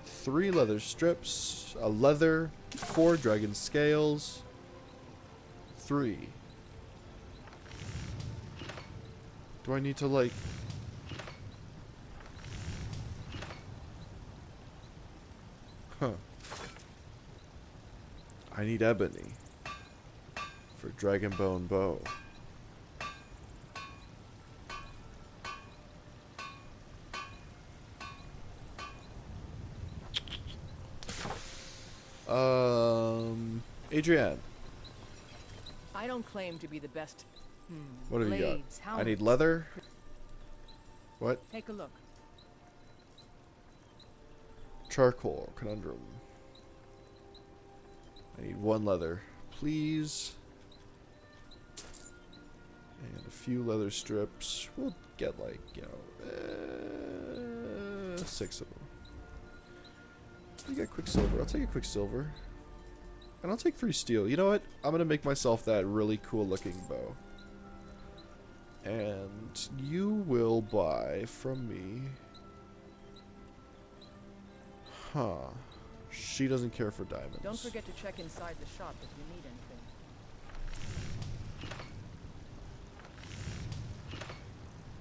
3 leather strips, a leather, 4 dragon scales, 3. Do I need to like... Huh. I need ebony for dragon bone bow. Adrienne.
I don't claim to be the best.
What have you got?
Blades,
I need
helmets.
leather. What?
Take a look.
Charcoal conundrum. I need 1 leather, please. And a few leather strips. We'll get like, you know, 6 of them. You got Quicksilver. I'll take a Quicksilver. And I'll take 3 steel. You know what? I'm going to make myself that really cool looking bow. And you will buy from me. Huh. She doesn't care for diamonds.
Don't forget to check inside the shop if you need anything.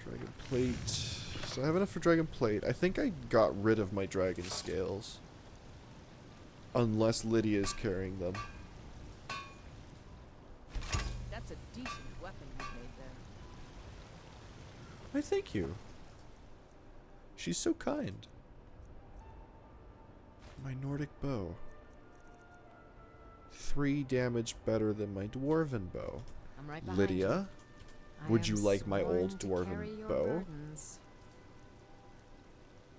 Dragon plate. So I have enough for dragon plate. I think I got rid of my dragon scales. Unless Lydia is carrying them.
That's a decent weapon you made there.
Why, thank you. She's so kind. My Nordic bow. 3 damage better than my dwarven bow.
I'm right behind
Lydia,
you.
would you
I am
like my
sworn
old
to carry
dwarven
your
bow?
burdens.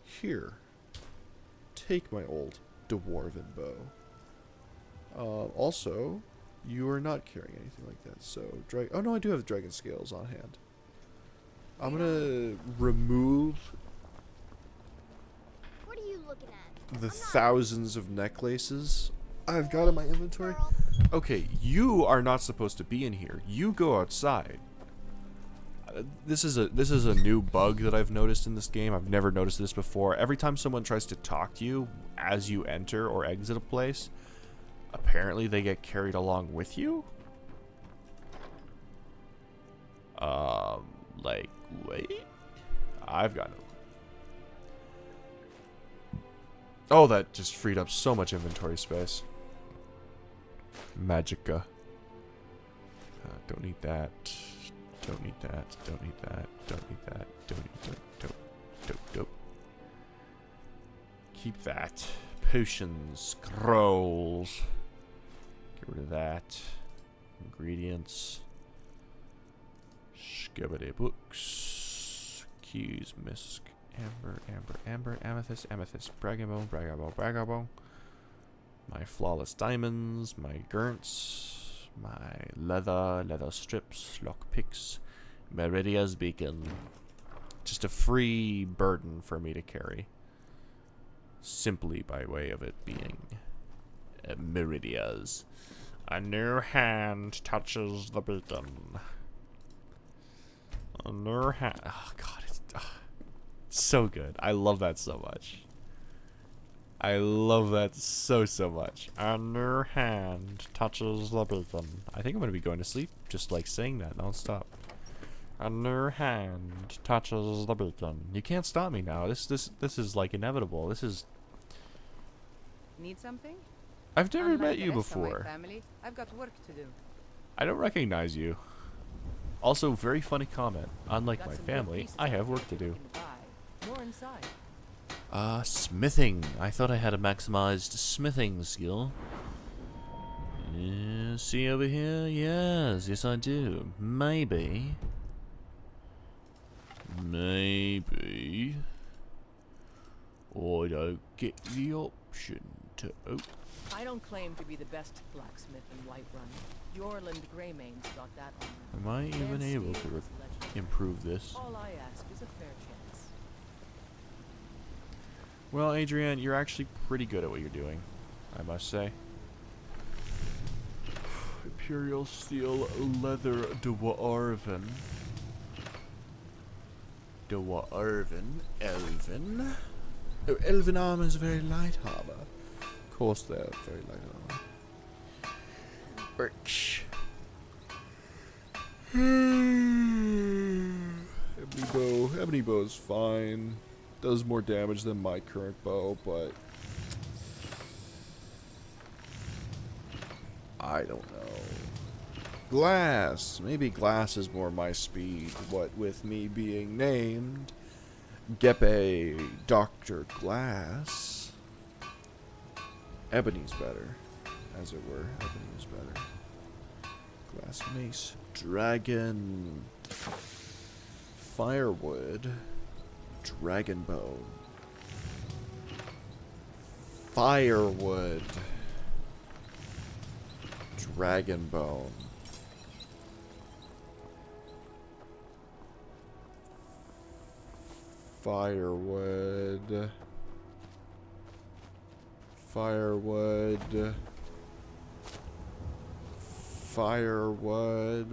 Here. Take my old dwarven bow. Also, you are not carrying anything like that, so... Oh no, I do have dragon scales on hand. I'm gonna remove
What are you looking at?
the thousands of necklaces I've got in my inventory.
Girl.
Okay, you are not supposed to be in here. You go outside. this is a new bug that I've noticed in this game. I've never noticed this before. Every time someone tries to talk to you as you enter or exit a place, apparently they get carried along with you. Like, wait, I've got no. Oh, that just freed up so much inventory space. Magica. Don't need that. Don't need that. Don't need that. Don't need that. Don't need that. Don't. Keep that. Potions. Scrolls. Get rid of that. Ingredients. Skibidi books. Keys. Misk. Amber. Amethyst. Bragabone. My flawless diamonds. My gurns. My leather strips, lockpicks, Meridia's beacon. Just a free burden for me to carry. Simply by way of it being Meridia's. A new hand touches the beacon. A new hand. Oh, God. It's so good. I love that so much. I love that so much. A new hand touches the beacon. I think I'm gonna be going to sleep just like saying that non-stop. A new hand touches the beacon. You can't stop me now. This is like inevitable. This is.
Need something?
I've never
Unlike
met
the
you
rest of my
before.
family, I've got work to do.
I don't recognize you. Also, very funny comment. Unlike
Got
my
some good
family,
pieces
I
out
have
there
work to do.
you can buy. More inside.
Smithing. I thought I had a maximized smithing skill. Yeah, see over here? Yes, I do. Maybe. I don't get the option to. Oh.
I don't claim to be the best blacksmith in Whiterun. Yorland Greymane's got that honor.
Am I even
Man's
able to
skill is legendary.
improve this?
All I ask is a fair chance.
Well, Adrienne, you're actually pretty good at what you're doing, I must say. Imperial steel leather Dwarven. Elven. Oh, elven armor is very light armor. Of course they're very light armor. Birch. Ebony bow is fine. Does more damage than my current bow, but I don't know. Glass. Maybe glass is more my speed. What with me being named Gepe Dr. Glass. Ebony's better, as it were. Ebony is better. Glass mace. Dragon. Firewood. Dragon bone. Firewood. Dragon bone. Firewood. Firewood.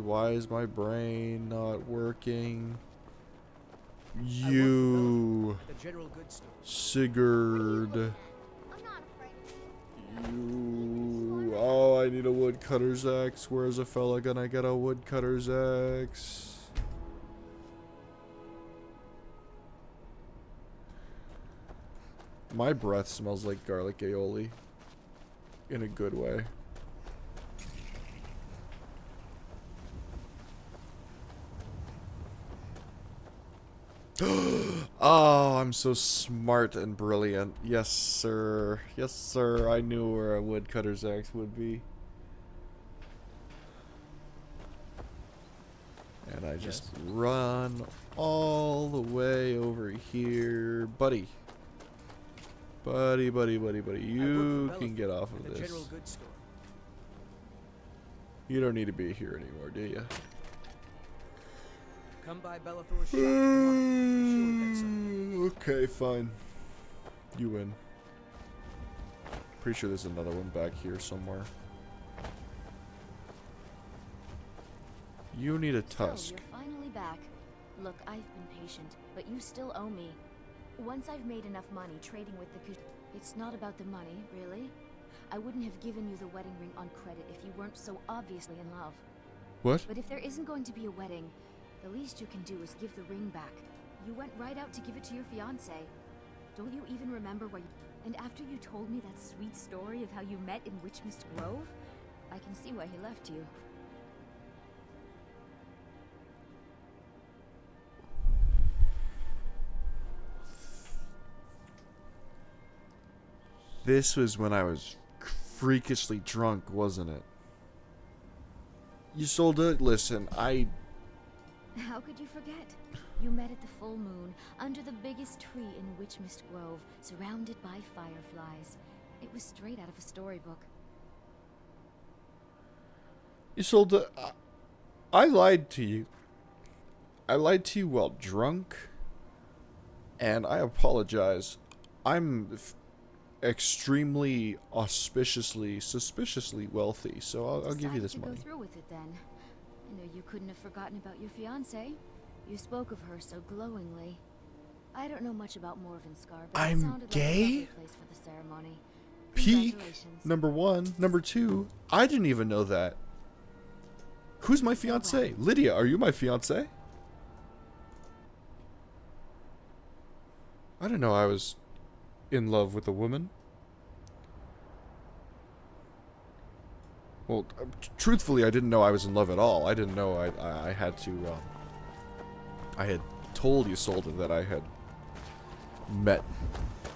Why is my brain not working? You. Sigurd. You. Oh, I need a woodcutter's axe. Where's a fella gonna get a woodcutter's axe? My breath smells like garlic aioli. In a good way. Oh, I'm so smart and brilliant. Yes, sir. Yes, sir. I knew where a woodcutter's axe would be. And I just run all the way over here. Buddy. Buddy. You can get off of this. You don't need to be here anymore, do you?
Come by Bellathor's shop tomorrow. Be sure to get some.
Okay, fine. You win. Pretty sure there's another one back here somewhere. You need a tusk.
So you're finally back.
Look, I've been patient, but you still owe me. Once I've made enough money trading with the it's not about the money, really. I wouldn't have given you the wedding ring on credit if you weren't so obviously in love.
What?
But if there isn't going to be a wedding, the least you can do is give the ring back. You went right out to give it to your fiancé. Don't you even remember where you... And after you told me that sweet story of how you met in Witchmist Grove, I can see why he left you.
This was when I was freakishly drunk, wasn't it? You sold it? Listen,
How could you forget? You met at the full moon, under the biggest tree in Witchmist Grove, surrounded by fireflies. It was straight out of a storybook.
You sold it. I lied to you. I lied to you while drunk. And I apologize. I'm extremely suspiciously wealthy, so I'll give you this money.
Go through with it then. I know you couldn't have forgotten about your fiancée. You spoke of her so glowingly. I don't know much about Morvenskar, but it sounded
gay?
like a lovely place for the ceremony.
Peak.
Congratulations.
Number 1. Number 2. I didn't even know that. Who's my fiancée? Lydia, are you my fiancée? I didn't know I was in love with a woman. Well, truthfully, I didn't know I was in love at all. I didn't know I had to, I had told Isolde that I had met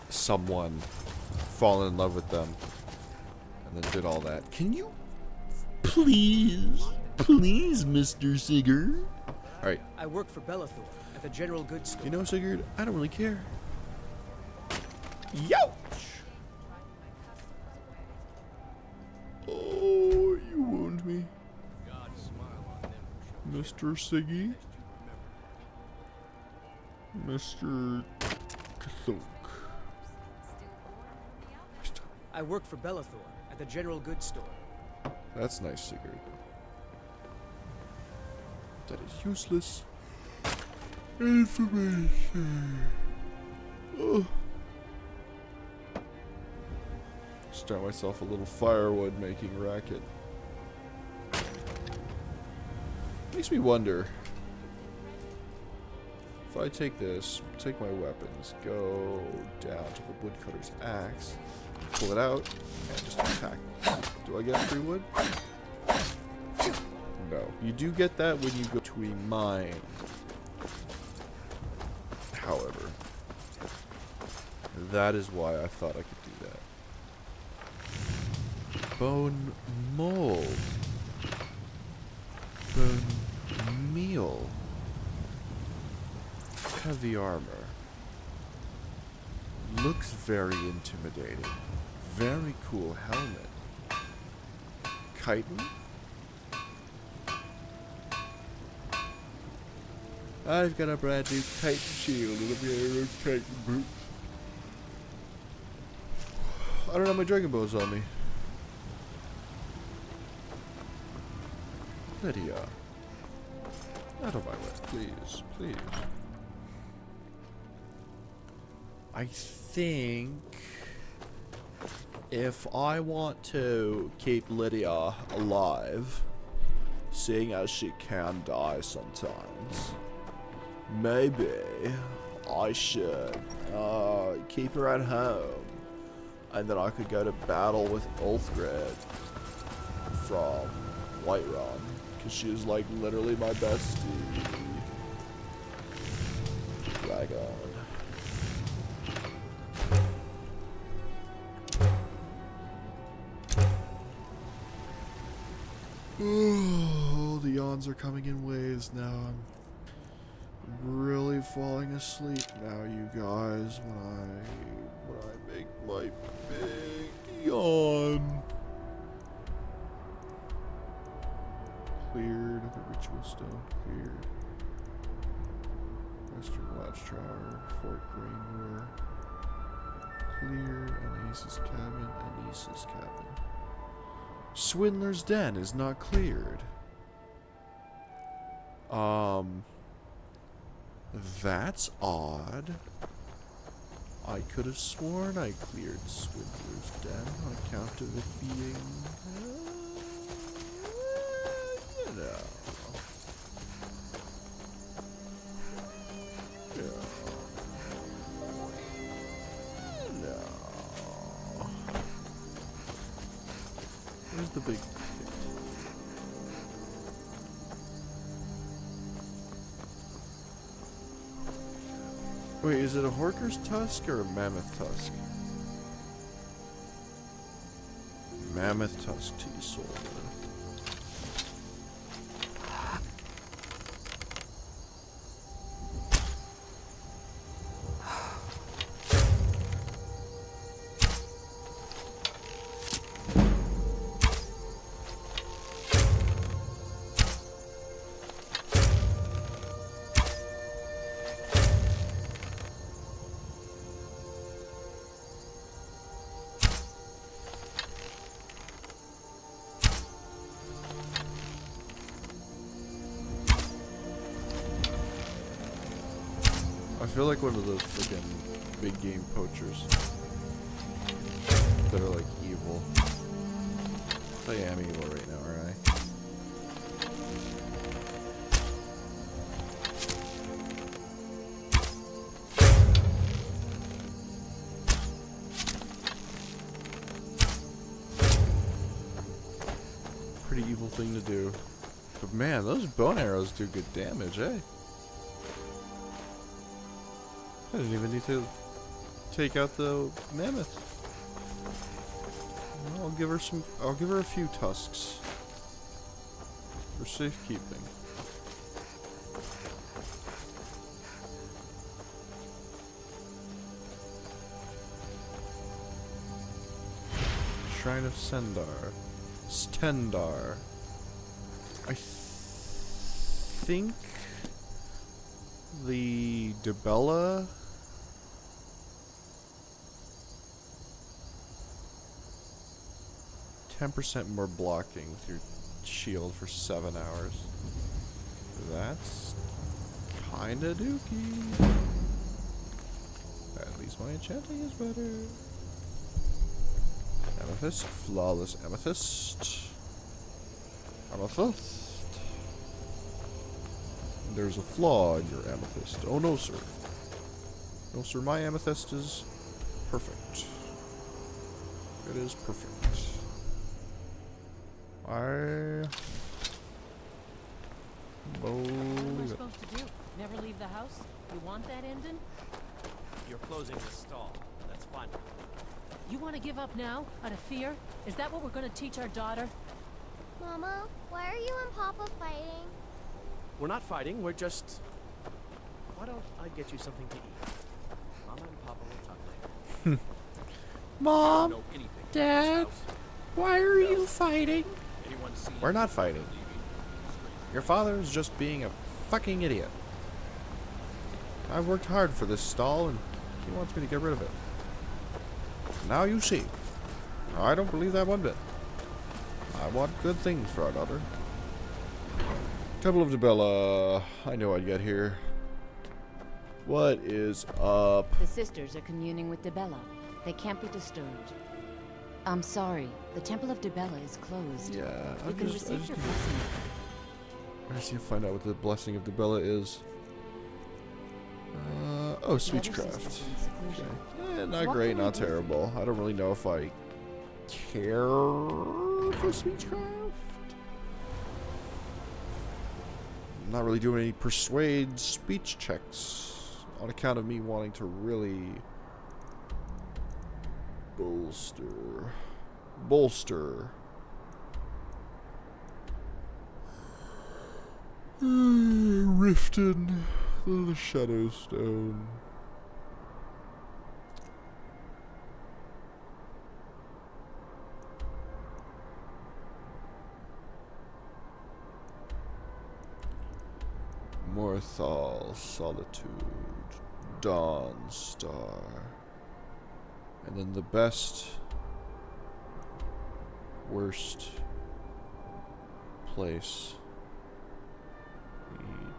someone, fallen in love with them, and then did all that. Can you please, Mr. Sigurd? Alright.
I work for Bellathor at the General Goods Store.
You know, Sigurd, I don't really care. Youch! Oh, you wound me. Mr. Siggy? Mr. Kathunk.
I work for Bellathor at the General Goods Store.
That's nice, Sigurd. That is useless information. Oh. Start myself a little firewood making racket. Makes me wonder if I take this, take my weapons, go down to the woodcutter's axe, pull it out, and just attack. Do I get free wood? No. You do get that when you go to a mine. However, that is why I thought I could do that. Bone mold. Bone meal. Heavy armor. Looks very intimidating. Very cool helmet. Chitin? I've got a brand new Chitin shield and a pair of Chitin boots. I don't have my dragon bows on me. Lydia. Out of my way, please, please. I think if I want to keep Lydia alive, seeing as she can die sometimes, maybe I should keep her at home, and then I could go to battle with Ulfgrid from Whiterun, because she's like literally my bestie. Dragon. Oh, the yawns are coming in waves now. I'm really falling asleep now, you guys, when I make my big yawn. Cleared, the ritual stone cleared. Western Watchtower, Fort Grainmoor. Cleared, Anais's cabin, Anisa's cabin. Swindler's Den is not cleared. That's odd. I could have sworn I cleared Swindler's Den on account of it being, you know. No. Where's the big pit? Wait, is it a Horker's tusk or a mammoth tusk? Mammoth tusk tea soldier. I feel like one of those freaking big game poachers that are like evil. I am evil right now, aren't I? Pretty evil thing to do. But man, those bone arrows do good damage, eh? I didn't even need to take out the mammoth. Well, I'll give her a few tusks for safekeeping. Shrine of Stendar. I think the Dibella 10% more blocking with your shield for 7 hours. That's kinda dookie. At least my enchanting is better. Amethyst, flawless amethyst. Amethyst. There's a flaw in your amethyst. Oh no, sir. No, sir, my amethyst is perfect. It is perfect.
What am I supposed to do? Never leave the house? You want that ending?
You're closing the stall. That's fine.
You want to give up now, out of fear? Is that what we're going to teach our daughter?
Mama, why are you and Papa fighting?
We're not fighting, we're just... Why don't I get you something to eat? Mama and Papa will talk later.
Mom, Dad, why are you fighting? We're not fighting. Your father is just being a fucking idiot. I've worked hard for this stall and he wants me to get rid of it. Now you see. I don't believe that one bit. I want good things for our daughter. Temple of Dibella. I knew I'd get here. What is up?
The sisters are communing with Dibella. They can't be disturbed. I'm sorry. The Temple of Dibella is closed.
Yeah,
You can receive your blessing.
I just need to find out what the blessing of Dibella is. Oh, Speechcraft. Okay. Not great, not terrible. I don't really know if I care for Speechcraft. I'm not really doing any persuade speech checks on account of me wanting to really bolster. Riften the Shadowstone. Morthal, Solitude, Dawn Star. And then the best, worst place.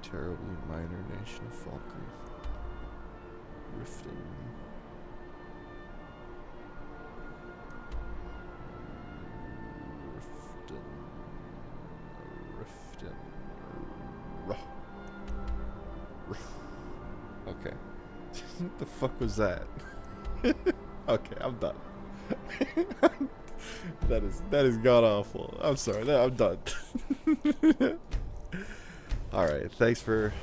terribly minor nation of Falkreath. Riften. Riften. Okay. What the fuck was that? Okay, I'm done. that is god awful. I'm sorry. I'm done. All right. Thanks for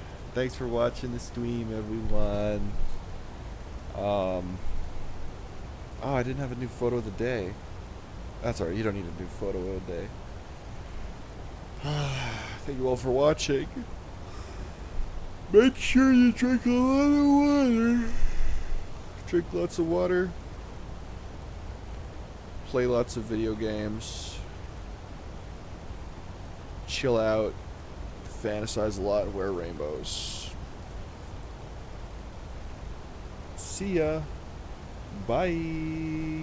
watching the stream, everyone. Oh, I didn't have a new photo of the day. That's alright. You don't need a new photo of the day. Thank you all for watching. Make sure you drink a lot of water. Drink lots of water. Play lots of video games. Chill out. Fantasize a lot and wear rainbows. See ya. Bye.